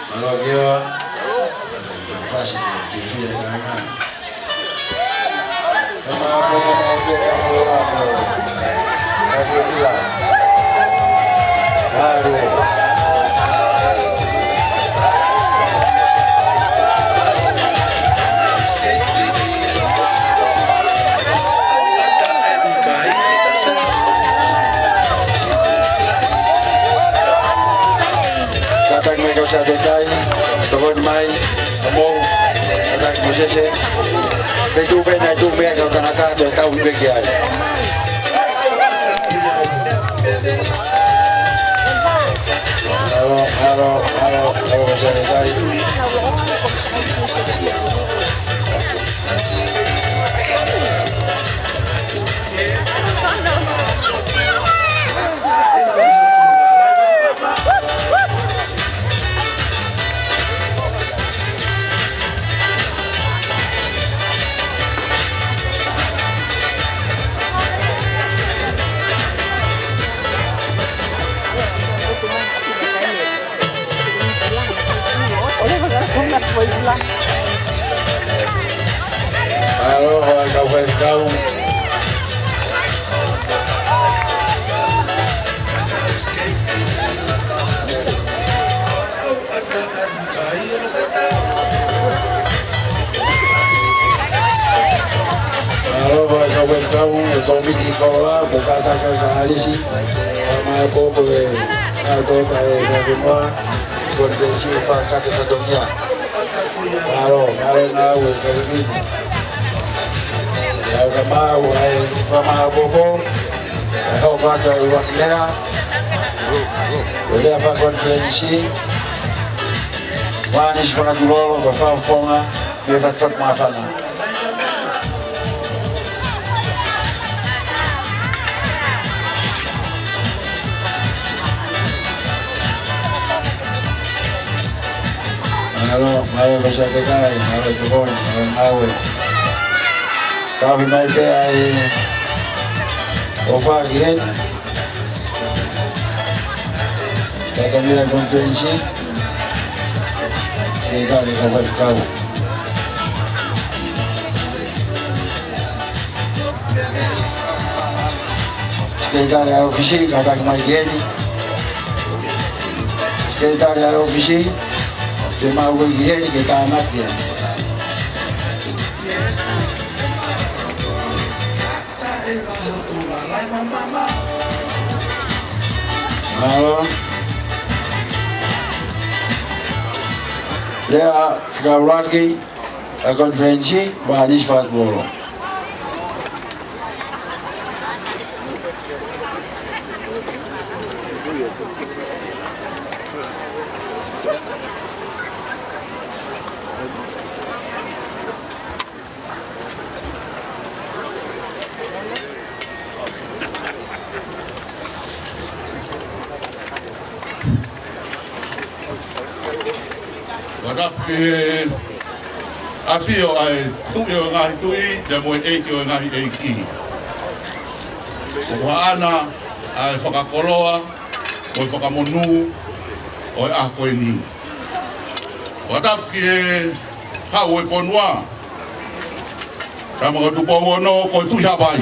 Kalau dia pasti dia kan. Sa detay, tungod may among anak mo siya tubig na tubig ang kanakado tao bigyan. Halo sa detay. Halo, kau. Kau Tommy di sekolah buka kakak kali sih sama aku boleh aku kayak rumah kondisi fakat satunya kalau ngau kalau ini kalau mau sama aku kau pakai waktunya boleh apa kondisi manis banget dulu bapak ponga befat maafana. Halo bisa kita, halo tukon, halo kami may pe ay ofa again. Kaya kami na konferensi, kita di kabar kau. Kita di ofisi kata may geni, kita di ofisi. Cuma ujian kita anak ya. Halo. Dia sekali lagi konferensi Banis Fatbolo. Afio ai tu e ngai tui de mo e ki o ngai e ki. O ana ai whakakoloa, o whakamonu, o e ako e ni. Watap ki e hau e whanua. Ramaka tupo ono ko tu habai.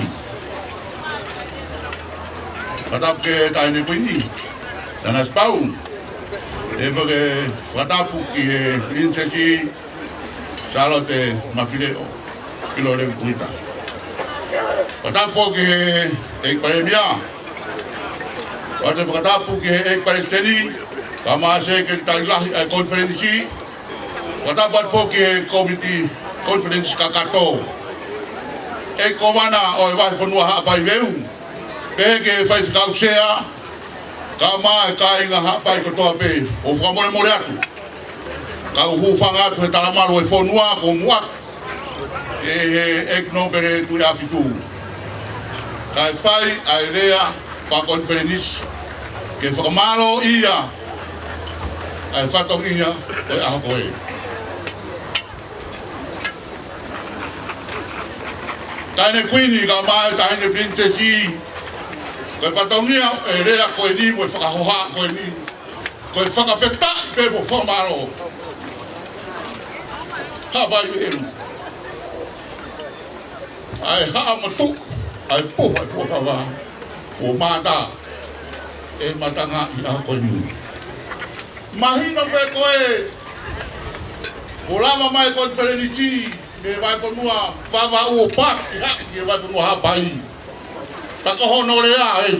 Watap ki e taine koe ni. Tanas pau. E whake whatapu ki e linsesi Salote mafileo ilo le kuita. Watapo ke ek paremia. Watapo ke ek paresteni kama se ke tarilah konferensi. Watapo ke komiti konferensi kakato. Ek komana o wa fonua ha pai veu. Ke fai kausea kama ka inga ha pai ko to pe o famore moreatu. Kau hufanga tu talamaro e fonua ko muak ek no bere tu ya fitu kai fai ailea pa conference ke whakamaro ia ai whatong ia koe aho koe. Taine kuini ka mai taine princesi koe whatong ia e rea koe ni koe whakahoha koe ni koe whakawheta pe po whamaro. Habai veru. Ai haa matu ai puha i whakawa o mata e matanga i a koe ni. Mahino pe koe o lama mai koe Perenici me vai whanua wawa o pas i haki e vai whanua hapai. Taka honorea e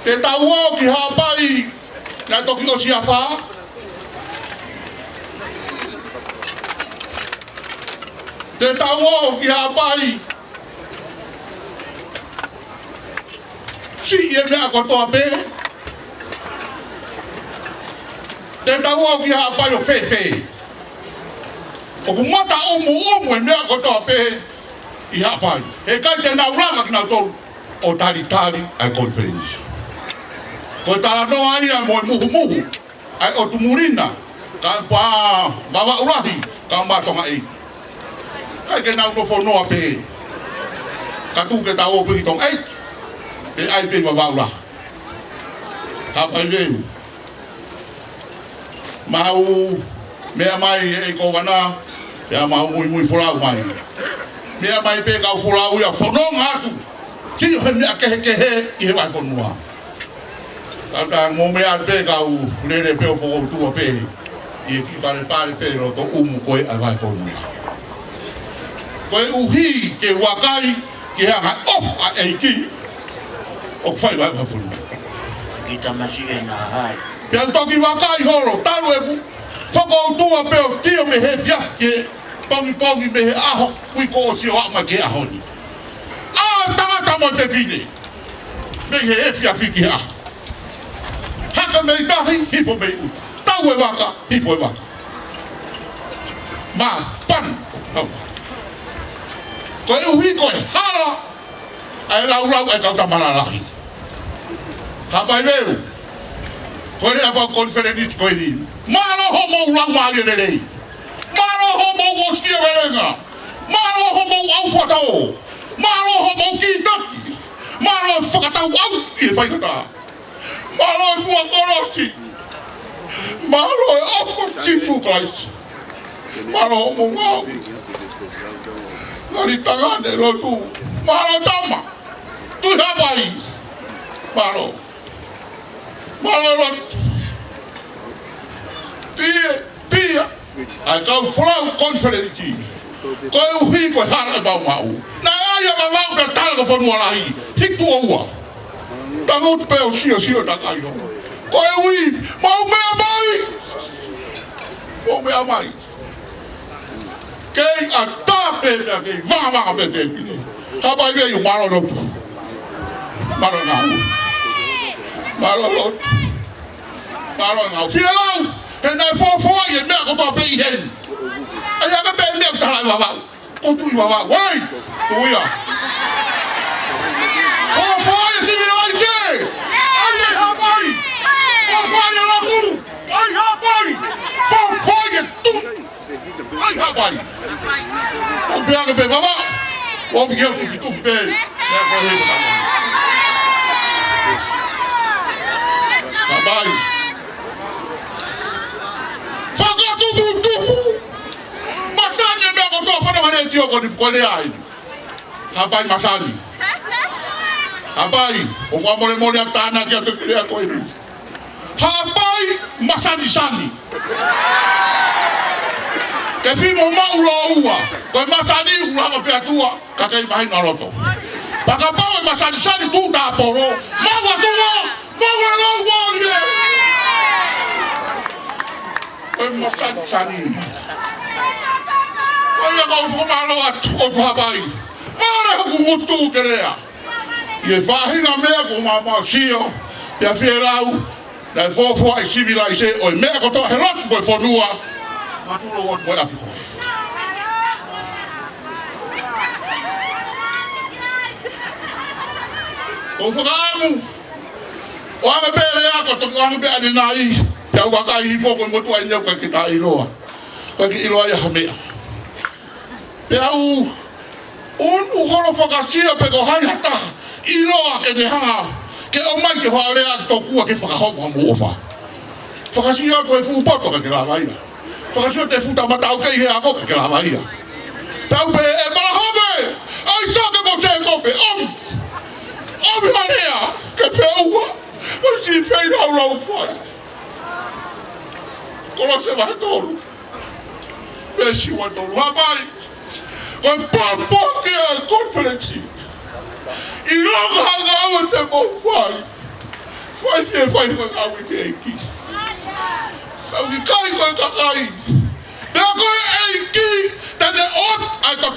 te tauo ki hapai na toki o siafa. Te tauo ki hapai si e mea kotoa pe. Te tauo ki hapai o fefe. O kumata umu e mea kotoa pe i hapai. E kai te nauranga ki nau tolu o tari ai conference. Ko tala noa ia mo muhu ai o tumurina ka pa bawa urahi ka matonga i. Kai ke nau no fonoa pe. Ka tu ke tau pe tong ai. Pe ai pe bawa urahi. Ka pai veu. Mau mea mai e ko wana ya mau mui fulau mai. Mea mai pe ka fulau ia fononga atu. Ti he mea kehe i he vai fonua. Kata ngome ate kau lere peo foko tua pe i ki pare pe ro to umu koe ai vai fonua. Koe uhi ke wakai ki hanga off a eiki o fai vai fonua. Ki tamasi e na hai. Pia toki wakai horo taru e bu foko tua peo tio me he fiake pongi me he aho kui ko o si o ma ke aho ni. Ah tangata mo te fine. Me he fiafiki aho. Haka mei tahi, hifo mei u. Tau e waka, hifo e waka. Ma, fan. Koe uhi koe hala. Ai lau e kauta malalahi. Hapai meu. Koe rea whau konferenit koe ni. Maro homo ulang maali rerei. Maro homo oskia verenga. Maro homo au whatao. Maro homo ki taki. Maro whakatau au i e whaikata. Malo e fua korosi. Malo e ofa chifu kais. Malo homo ngau. Ngari tangane rotu. Malo tama. Tu hapai. Malo. Malo rotu. Pia. Ai kau fulau konferenci. Koe uhi koe hara e bau mau. Na aia mamau pe tala ka whanua lahi. Hitu oua. Tango te peo sio na kai ho. Koe ui, mau mea mai. Mau mea mai. Kei a tape mea kei wanga me te pine. Hapai kei u maro rotu. Maro ngau. Maro rotu. Maro ngau. Fia lau, he nai fōfō i e mea kotoa pe i hen. Ai aga pe mea kutala i wawau. O tui wawau. Wei, tuia. Fōfō i si mi lai te. Ai hapai. O beaga pe baba. O biel tu fitu pe. Ya ko he baba. Hapai. Faga tu tu. Masani me ko to fana hane tio ko di ko le ai. Hapai masani. Hapai, o fa mole atana ki atu kile ko ini. Hapai masani sani. Ke fimo maulo ua, ko masani ua ma pe atua, ka kai mai na loto. Paka pawe masani sani tu ta poro. Mawa tua, mawa no wole. Ko masani sani. Ai ga fo malo atu o hapai. Mare ku mutu kerea. Ye whahinga mea ko mama sio, te a whierau, nei fōfua i civilise, o i mea kotoa he lotu koe whanua, maturo wot koe api koe. Ko whakaamu, O anga pele ako to anga pe ani nai. Pe au ka i fo ko mo tu ai ne ko ki ta i loa. Ko ki loa ya me. Pe au un ukolo whakasia pe ko hai hata i loa ke ne hanga ke o mai ke hoa lea tō kua ke whakahonga mo ofa. Whakasia ko e fu ke la vaia. Whakasia te fu tamata au kei he ako ke la vaia. Pau pe e marahome ai so ke mo te kope omi marea ke whiua o si whai rau rau whai. Kola se wahe tōru. Pesi wa tōru hapai. Ko papoke a konferensi. I longa hanga au te mo whai. Whai ko au te eiki. Au ki kai ko kakai. Pea koe eiki tane ot ai to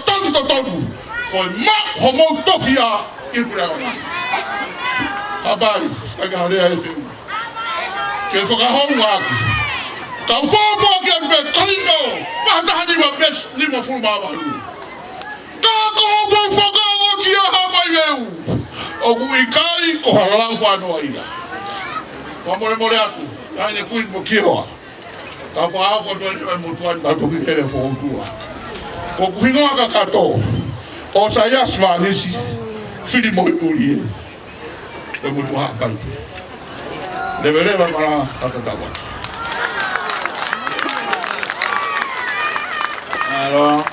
tonu. Koe ma homo tofia i pura. Hapai, kai harea e whiu. Ke whakahonga aki. Kau pōpō ki anu pe karino. Pahataha ni ma furu mawaru. Kako mo whakaoti a hapai meu. O kui kai ko halalang whanoa ia. Wa more atu. Taine kuin mo kiroa. Ka whaau ko tuani mai mo tuani ma toki here whautua. Ko kuhingoa ka kato. O sa yasma nisi. Whiri mo i uri e. Ko mo tu hakai. Leveleva mara kakatawa. Alo.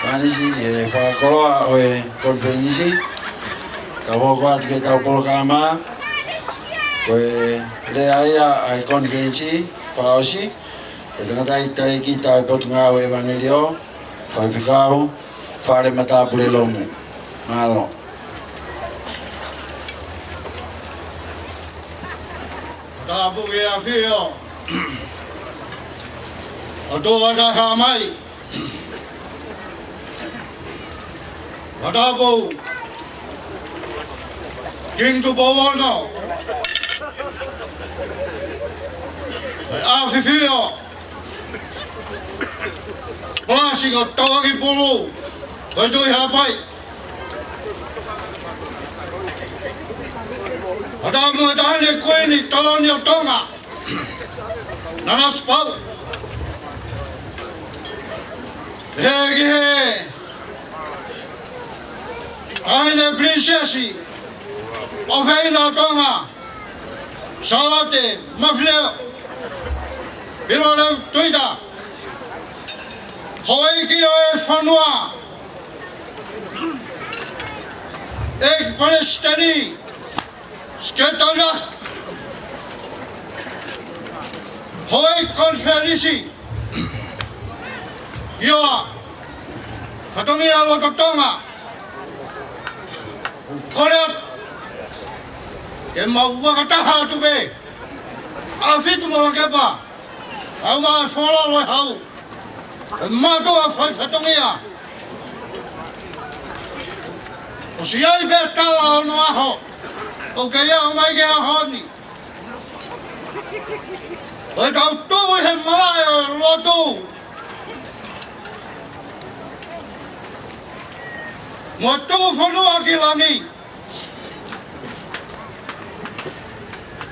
Manisi e whakakoroa o e konferenisi. Ka hoko atu ke tau polo kalama. Ko e rea ia ai konferensi paosi. E tangata i tare ki tau potunga o evangelio. Whai whikau. Whare mata pure lomu. Malo. Ta buke a whio. O tō waka ka mai. Watapu. Kintu Bowono. A whiwhio. Pāsi ko tawaki pulu. Koi tui hapai. Watapu e tahane koeni taloni o tonga. Nana spau. Hegi he. Aine prinsesi. O veina tonga. Salate, mafleo. Pilore tuida. Hoiki o e whanua. Ek Palestini. Sketana. Hoi konferensi. Ioa. Whatongia waka tonga. Korea. Ke mau wakataha atu be. A whitu mo kepa. Au maa whala loi hau. E mātua whai whatongia. O si ai be tala ono aho. O ke ia o mai ke a honi. O e tau tū he malai o lotu. Mo tū whanua ki langi.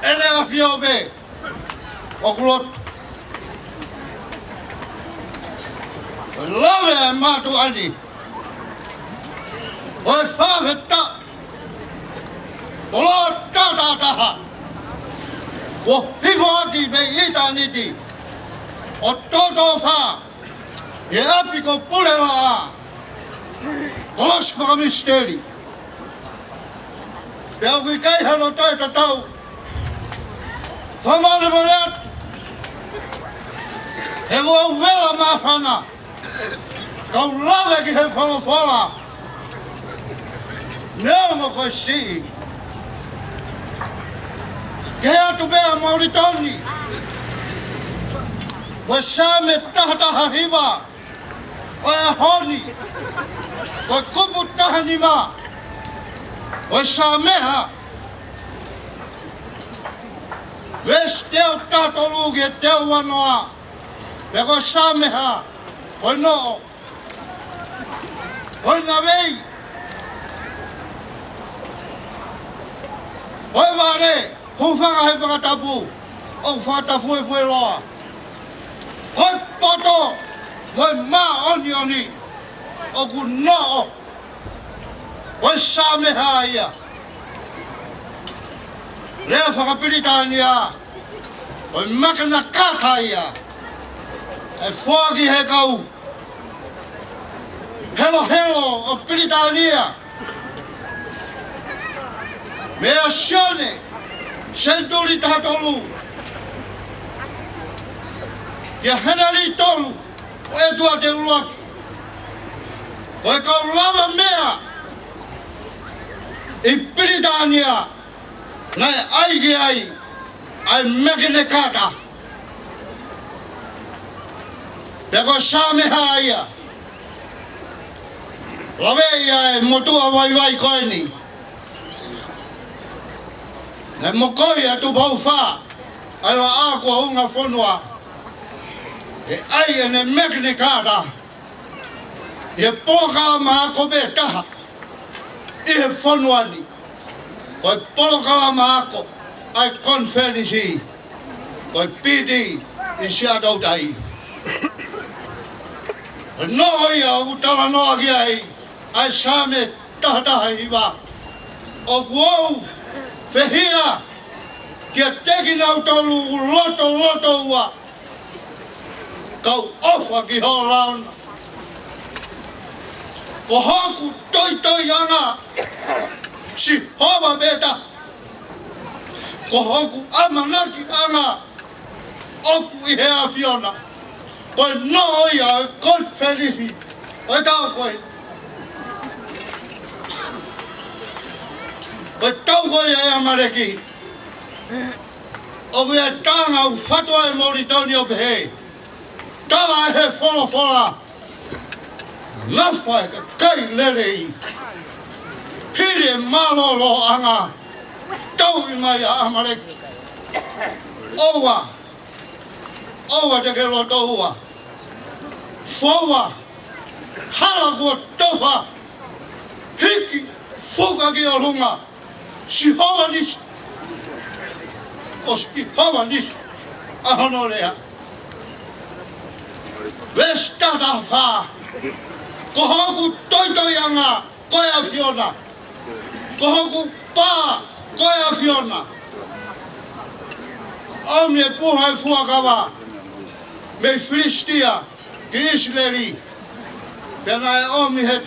Ene a whio be. O kulot. O lawe e mātu ani. O e whawheta. O lo tātātaha. O hifo ati me ita niti. O toto wha. E api ko purela a. Kolos whakamisteri. Pea kui kai hano tai tatau. Whamane moreat. He ua uvela mawhana. Kau lawe ki he whalawhala. Neo mo koe sii. Ke atu bea Mauritani. Wa same tahataha hiwa. O e honi. Ko kupu tahani ma. O sameha. Ves teo tato lugi e teo wanoa. Peko sameha. Ko no. Ko na vei. Hoi ware, hoe vanga he whakatapu, o whakatafu e fue loa. Hoi poto, moi ma oni, o ku no'o, hoi sameha ia. Rea whakapiritānia, hoi makana kata ia, e whaki he kau. Helo o Piritania. Mea sione, senturi tatolu. Ia henari tolu, o e tua te uloki. O e kau lava mea, i Piritania, nai aige ai mekene kata. Peko sameha ia. Lawe ia e motua vai koeni. Ne mokoi atu pau wha. Ai wa ako hunga whanua. E ai e ne mekne kāra. E poka ma ako be taha. I he whanuani. Koi poka ma ako. Ai konferisi. Koi piti i siatau tai. No ia utala noa ki ai. Ai same tahataha iwa. O kuau whehia kia teki nau tolu loto ua. Kau ofa ki ho launa. Ko hoku toi anga si hova beta. Ko hoku amanaki anga oku i hea fiona. Koi no ia kon felihi. Oi tau koi. Koi tau koi e amareki. O vea tanga u fatua e Mauritania o pehe. Tala e he fola. Nafa e ka kai lerei. Hiri e malolo anga. Tau i mai a amareki. Owa te ke loto ua. Fowa. Hala kua tofa. Hiki. Fuka ki o lunga. Si hova nisi. O si hova nisi. Ahono rea. Vestata wha. Ko hoku toi anga. Koea fiona. Ko hoku pā. Koea fiona. Omi e puha e fuakawa. Me Filistia. Ki Israeli. Pena e omi he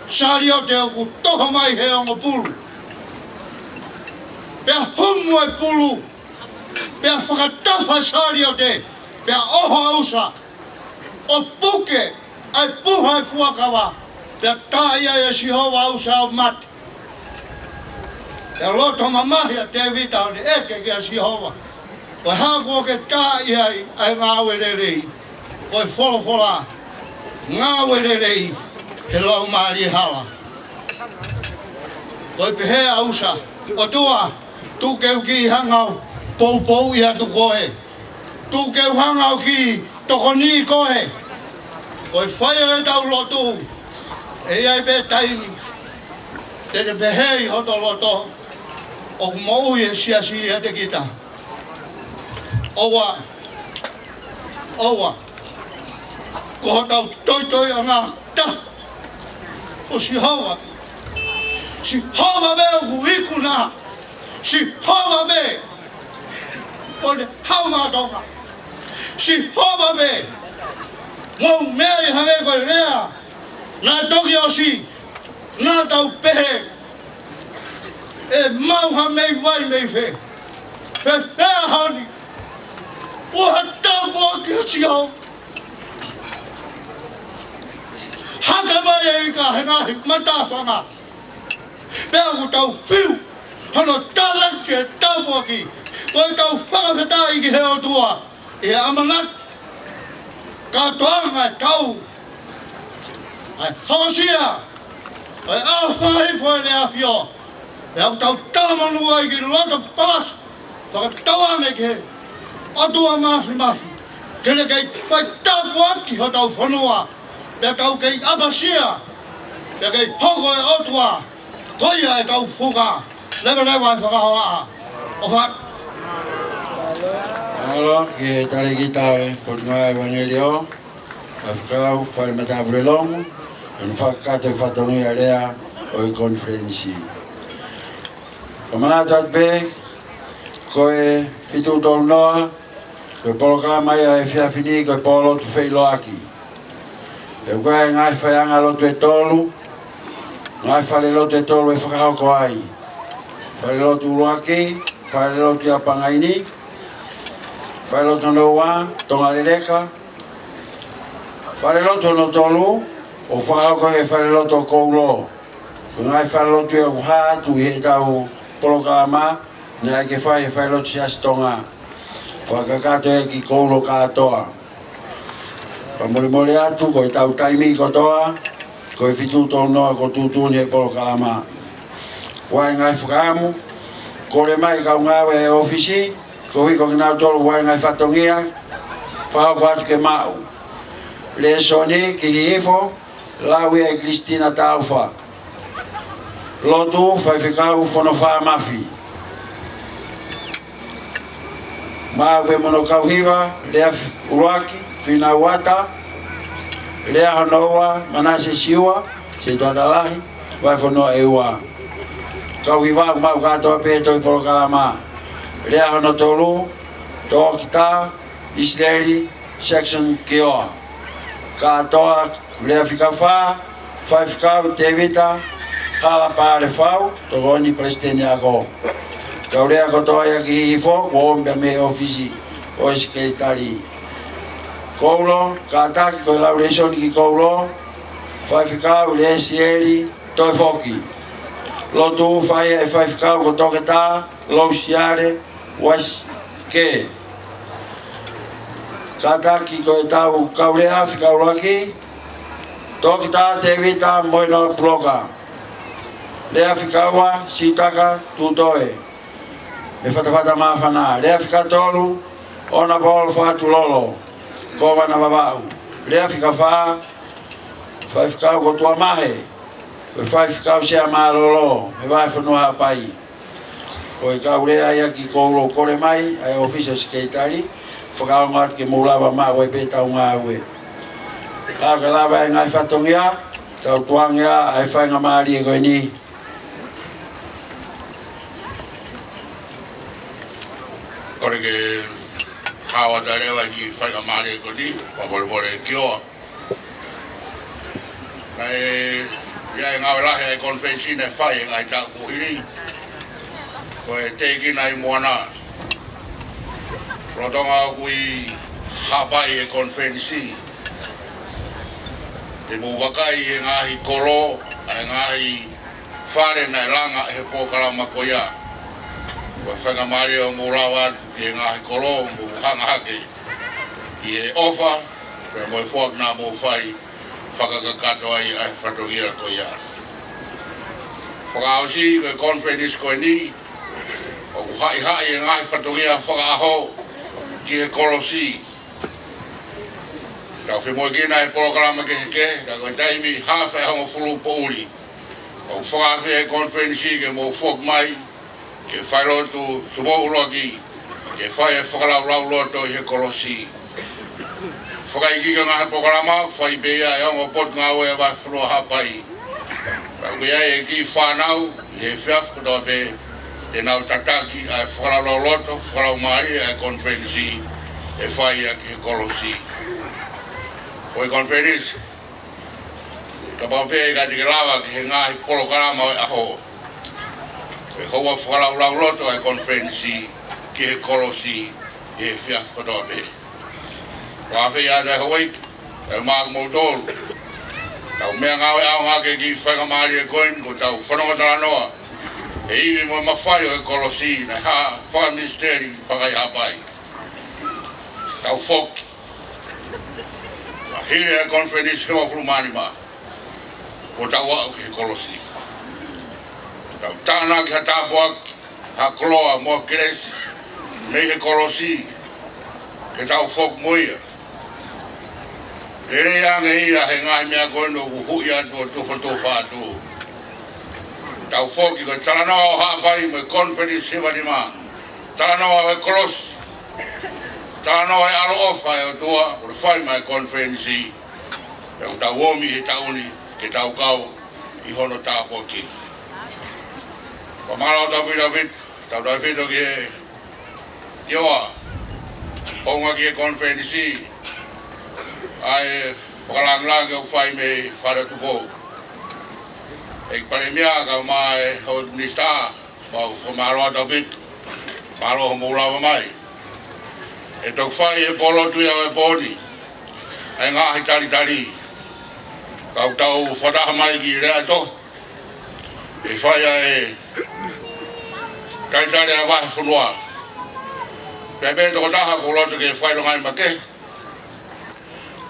sari o te oku toho mai he ongo pulu. Pea humu e pulu. Pea whakatafa sari o te. Pea oha usa. O puke ai puha e fuakawa. Pea taia e sihova usa o mati. Pea loto mamahia te vita o ne eke kia sihova. Koi hako ke taia ai ngā wererei. Koi fola. Ngā wererei. He lau maari hala. Koi pehea usa. O tua, tu keu ki hangau. Pou i atu koe. Tu keu hangau ki toko ni koe. Koi whaia e tau lotu. E ai pe taini. Te pehei hoto loto. O kumou e siasi e te kita. Owa. Ko hotau toi anga ta. O si hawa. Si hawa be o kuikuna. Si hawa be. O ne hawa tonga. Si hawa be. Ngau mea i hame koe rea. Nā toki o si. Nā tau pehe. E mauha mei wai mei fe. Fe fea hani. Ua tau kua ki o si hau. Haka mai e ika he ngahi matawhanga. Pea ku tau whiu. Hano talaki e taupuaki. Koi tau whakawhetai ki he o tua. E amanaki. Ka toanga e tau. Ai haosia. Ai awhahifo e lea fio. E au tau tamanua i ki loto palas. Whakatauanga ki he. O tua mafi. Kene kei whai taupuaki ho tau whanua. Pea tau kei apasia. Pea kei hoko e otua. Koia e tau fuka. Lebe wa whakahoa. O what? Alo, ki tale ki tae, po ngā evangelio, Afkau, whare mata burelong, and whakate whatongi area o i konferensi. Pamana tatbe, koe fitu tolu noa, koe poloklama ia e whiawhini, koe polo tu whei loaki. E koe ngai whaianga lotu e tolu, ngai whare lotu e tolu e whakahoko ai. Whare lotu loaki, whare lotu ia pangaini, whare lotu noa, tonga lereka, whare lotu no tolu, o whakahoko e whare lotu o koulo. Ngai whare lotu e uha, tu he tau poloklama, nea ke whai e whare lotu si asitonga. Whakakato e ki koulo katoa. Pamore atu, ko e tau taimi kotoa, ko e fitu tolu noa ko tutuni e poloklama. Wai ngai whakamu, kore mai kau ngawe e ofisi, ko hiko ki nau tolu wai ngai whatongia, whakako atu ke mau. Le soni ki hifo, lawi e Kristina Taufa. Lotu whai whikau whono wha mafi. Mau pe mono kau hiwa, lea uruaki, whina wata, lea hanoa, manase siua, se tuatalahi, wai whanua e ua. Kau hiwa mau katoa peto i polokalama. Lea hono tolu, toa kita, Israeli, section Kioa. Katoa, lea whikawha, whai whikau, Tevita, hala pāre whau, tokoni presidente ako. Kau lea kotoa ia ki hifo, wombea me ofisi, o sekretari. Koulo, kātaki koe laureson ki koulo, whai whikau, lea sieri, toi foki. Lotu whai e whai whikau ko toke tā, lau siare, was ke. Kātaki ko e tau kaurea whikau laki, toke tā te vita moino ploka. Lea whikaua, sitaka, tutoe. Me whatawhata mawhana. Lea whikatolu, ona bol whatu lolo, ko wana wawau. Lea whikawha, whai whikau ko tua mahe. Koe whai whikau sea mārolo, me vai whanua pai. Koe kau rea ia ki koulo kore mai, ai ofisa sekretari, whakau ngat ke mūlawa maa koe pētau ngā ue. Kāka lawa e ngai whatongia, tau tuangia, ai whainga maari e koe ni. Kore ke hawa tarewa ki whainga maari e koe ni, wapore e Kioa. Ia e ngāwe lahe e konferensi ne whai e ngai tā kuhiri. Ko e teikina i moana. Rotonga kui hapai e konferensi. Te mūwakai e ngāhi koro, e ngāhi whare nei langa e pōkalama ko ia. Ko e whainga maari o mūrawa e ngāhi koro, mūhanga hake. I e ofa, pe moe fuak nā mō whai. Whakakakato ai ai whatongia ko ia. Whakaosi ko e konferensi ko e ni, o hai e ngai whatongia whakaaho ki e kolosi. Tau whimoe kina e polokalama ke heke, ka koe taimi hawhai hongo fulu pouri. O whakawhi e konferensi ke mō whok mai, ke whailotu tumo uroki, ke whai e whakalau lau loto i he kolosi. Whakaiki ka ngahe pokalama, whai pēia e ongo pot ngā ue e wai whanua hapai. Rau ia e ki whanau, i he whiaf katoa pē, e nau tataki a e whakalau lau loto, whakalau maari e konferensi, e whai a ki he kolosi. Ko e konferensi, ka pau pē e ka tike lawa ki he ngahe pokalama e aho. E hoa whakalau lau loto e konferensi, ki he kolosi, i he whiaf katoa pē. Whawhi a te hawaiki, e māka mōtōru. Tau mea ngāwe au ngāke ki whainga maari e koin, ko tau whanongatara noa. E iwi mo mawhai o e kolosi, nei ha whai ministeri pakai hapai. Tau whoki. Hiri e konferensi hewa furumani mā. Ko tau au ki he kolosi. Tau tāna ki ha tāpuaki, ha koloa mua keresi, nei he kolosi, ke tau whok moia. Tere anga ia he ngai mea koe no hui atu o tuwha atu. tau foki ko talanoa o hapai mo conference hiwa ni ma. Talanoa o cross. Talanoa e alo ofa e o tua o le whai mai conference e o tau omi e tauni ke tau kau I hono tā poki. Ko mara o tau David, tau David o ki e Kioa, honga ki e conference ai whakalanglanga o whai me whare tupo. E pare mea ka mai ho minister, mau whamaro o David, maro ho moulawa mai. E tok whai e polo tui au e poni, e ngahi tari tari. Kau tau whataha mai ki rea to. E whaia e tari a wahe whunua. Pepe toko taha ko loto ke whailongai ma ke.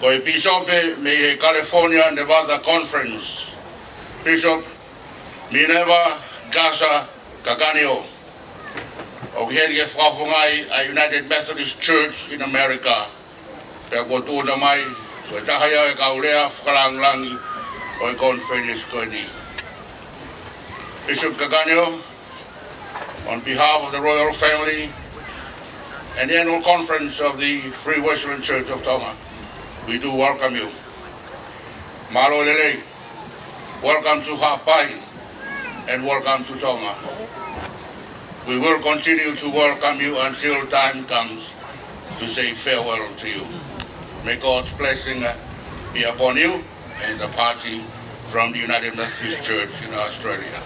Ko e Bishop me e California Nevada Conference. Bishop Minerva Gasa Kaganio. O ki heri ke whawhungai a United Methodist Church in America. Pe ko tūna mai. Ko tahaya e kaurea whakalangi o e conference ko ni. Bishop Kaganio, on behalf of the royal family and the annual conference of the Free Wesleyan Church of Tonga, we do welcome you. Malo lele, welcome to Hapai and welcome to Tonga. We will continue to welcome you until time comes to say farewell to you. May God's blessing be upon you and the party from the United Methodist Church in Australia.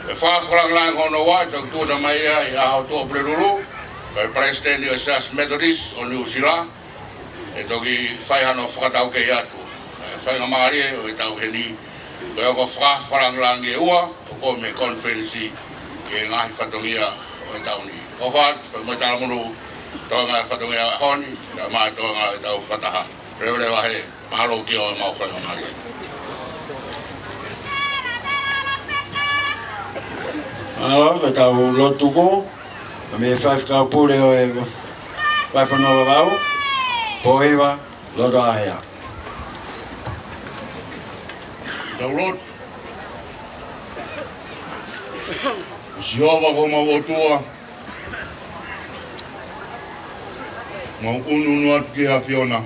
E whawharangang hono wai, tau tūna mai I ahau tō Preruru, kai President USS Methodist o New Zealand, e toki whaihano whakatau kei atu. Whainga maari o e tau heni, koe oko whawharangang e ua, o ko me conference e ngahi whatongia o e tau ni. O what, mai tala munu, toanga whatongia honi, ka mai toanga e tau whataha. Reure wahe, mahalo ki o mau whainga maari. Alors, que t'as l'autre tout con, mais fais qu'un poulet, va faire nos babao, pour y va, l'autre à rien. Dans l'autre, si on va comme un votour, mon unuat qui a Fiona,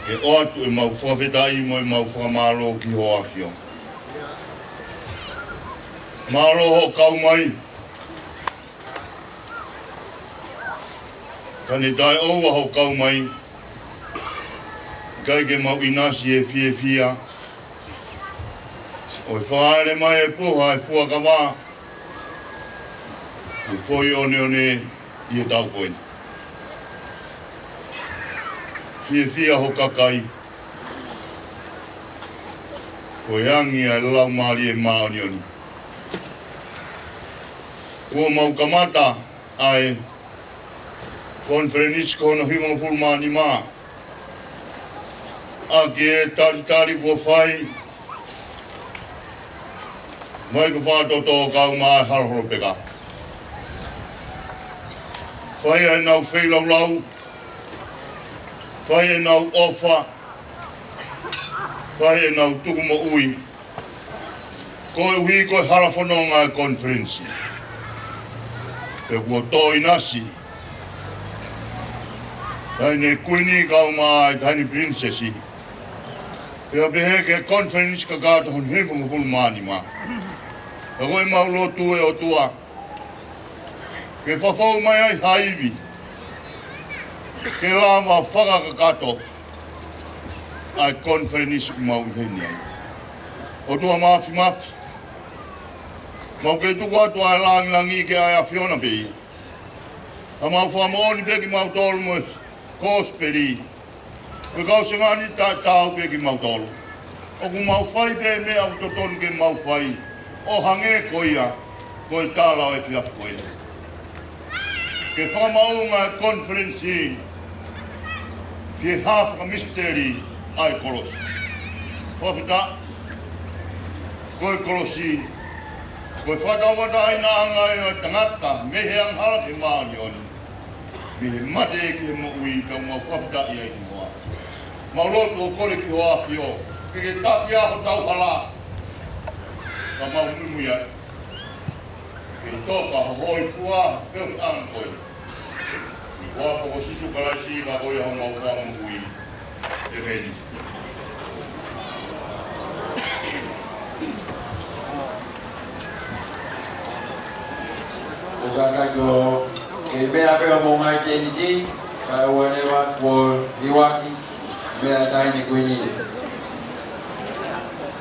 et autre, il m'a fait tailler, moi, il m'a fait mal au qui a Fiona. Malo ho kau mai. Kani tai oua ho kau mai. Kai ke mau inasi e fia. O whaare mai e poha e pua ka wā. E whoi one I e tau koen. Fia ho kakai. Ko yangi e lau maari e maoni oni. Ko mau kamata ai conference ko no himo fulmani ma a ke tari ko fai mai ko fato to ka ma har peka fai ai nau fei lau fai ai nau ofa fai ai nau tukumo ui ko hui ko halafono nga conference e kua tō inasi. Taine kuini kau mai taini princesi. Pea pehe ke conference ka kāta hon hipo mo fulmani ma. E koe mau lotu e o tua. Ke whawhau mai ai haiwi. Ke lama whaka ka kato. Ai conference mau heni ai. O tua mafi. Mau ke tuku atu ai langi ke ai a Fiona pei. A mau whamoni peki mau tolu mo kosperi. Ke kau sengani tau peki mau tolu. O ku mau whai pe mea au totonu ke mau whai. O hange koia, koe tālau e whiaf koina. Ke whamau ngā conference ke hawhaka misteri ai kolosi. Whawhita, koe kolosi. Koe whatawata ai nā ngai o tangata, mehe ang hala ke maani oni. Mehe mate ke mo ui, pēo mau whawhita I ai ki hoa. Mau loto o kore ki hoa ki o, ke tapia ho tau hala. Ka mau muia. Ke toka ho hoi pua feu angkoi. I wafo ko susu kalasi ka hoi ho mau whamu hui. E meni. Ukakago ke mea peo mo ngai teniti ka walewa ko liwaki mea taini kuini.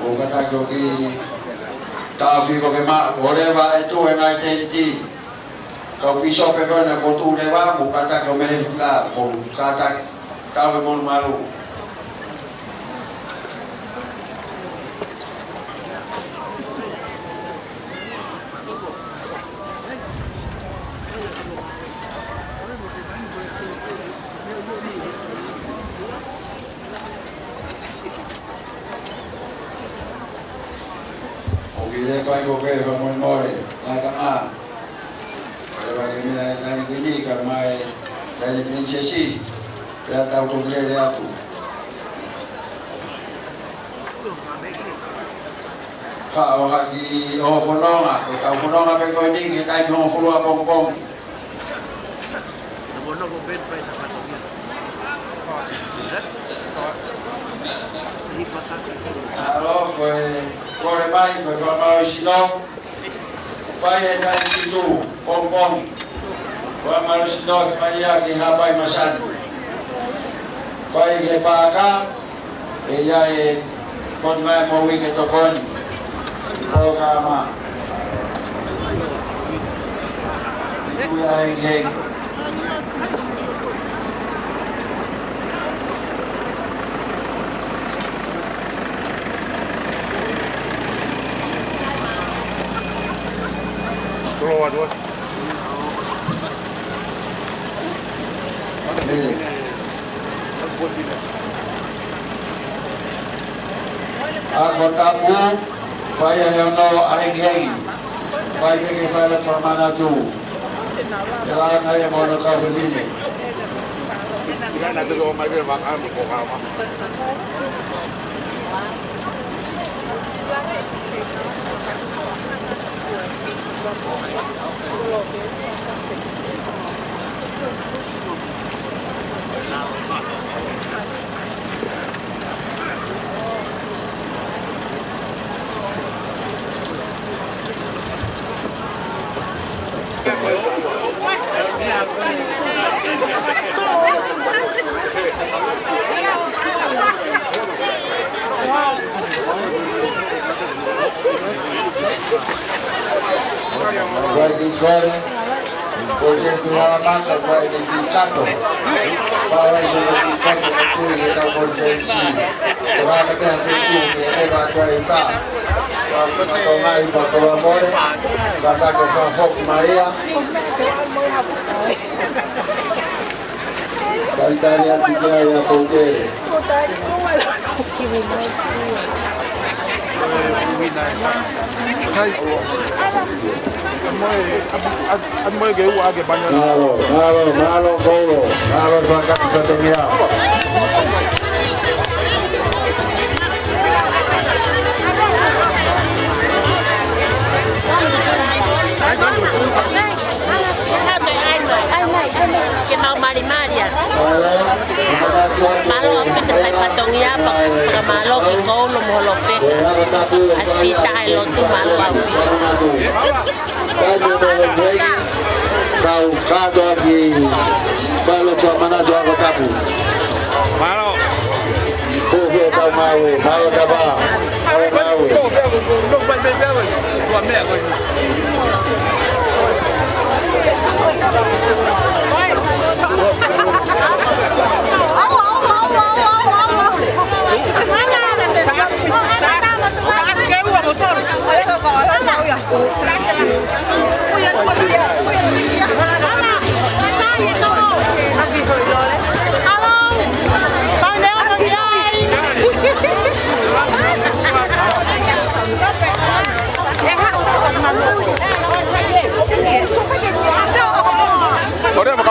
Ukakago ki tawhiwo ke ma walewa e tu e ngai teniti kau piso pe kona ko tu lewa mo kakago me hifla mo kakago tawe mo malu. Ile pai ko pe va mo more la ta a le que me dan vini ka mai la ni princesi la ta ko le le atu fa o ha ki o fononga ko ta fononga pe ko ni ki ta mo fulu a pong pong alors Kore mai ko fa malo sino pai e kai tu pom pom fa malo sino pai ya ki ha pai masan pai ke pa ka e ya e kon mai mo wi ke to kon ko ka ma ku ya e Keluar dua. Aku tapu, saya yang tahu aing-aing, saya pergi file mana tu, jalan saya mau nak ke sini. Kita nak tu orang macam makan di kota apa? Baik di Korea, kemudian di halaman baik di Kato, bahwa sebelum itu kita konvensi, terhadap itu di evakuasi, atau ngai foto amore, kata ke Fafok Maria, dari tiga yang kongkere. Malo, berangkat ke Tanzania. Que mau mari-mari ya. Malo kita sai patongia pa malo ki ko lo mo lo pe. Asita ai lo tu malo au. Kau kado aqui. Malo tu mana tu aku tapu. Malo. Kowe tau mau, malo taba. Mau. Olha, mas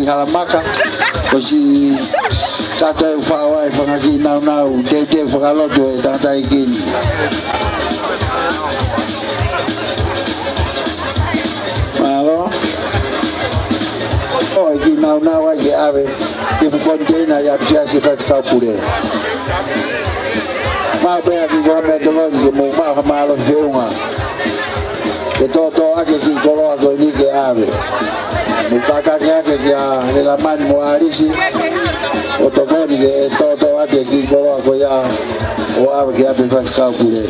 Halamaka kosi tata ufawa ifangaki nau tete fakaloto tata ikini malo oh ikini nau aje ave kifukontena ya psiasi fafika pure mabea kigome tolongi mumaka malo feunga que todo ake kikolo akonike ave mutaka yake ya la mani moarishi otokoni de todo ake kikolo akoya o ave que ave fafika pure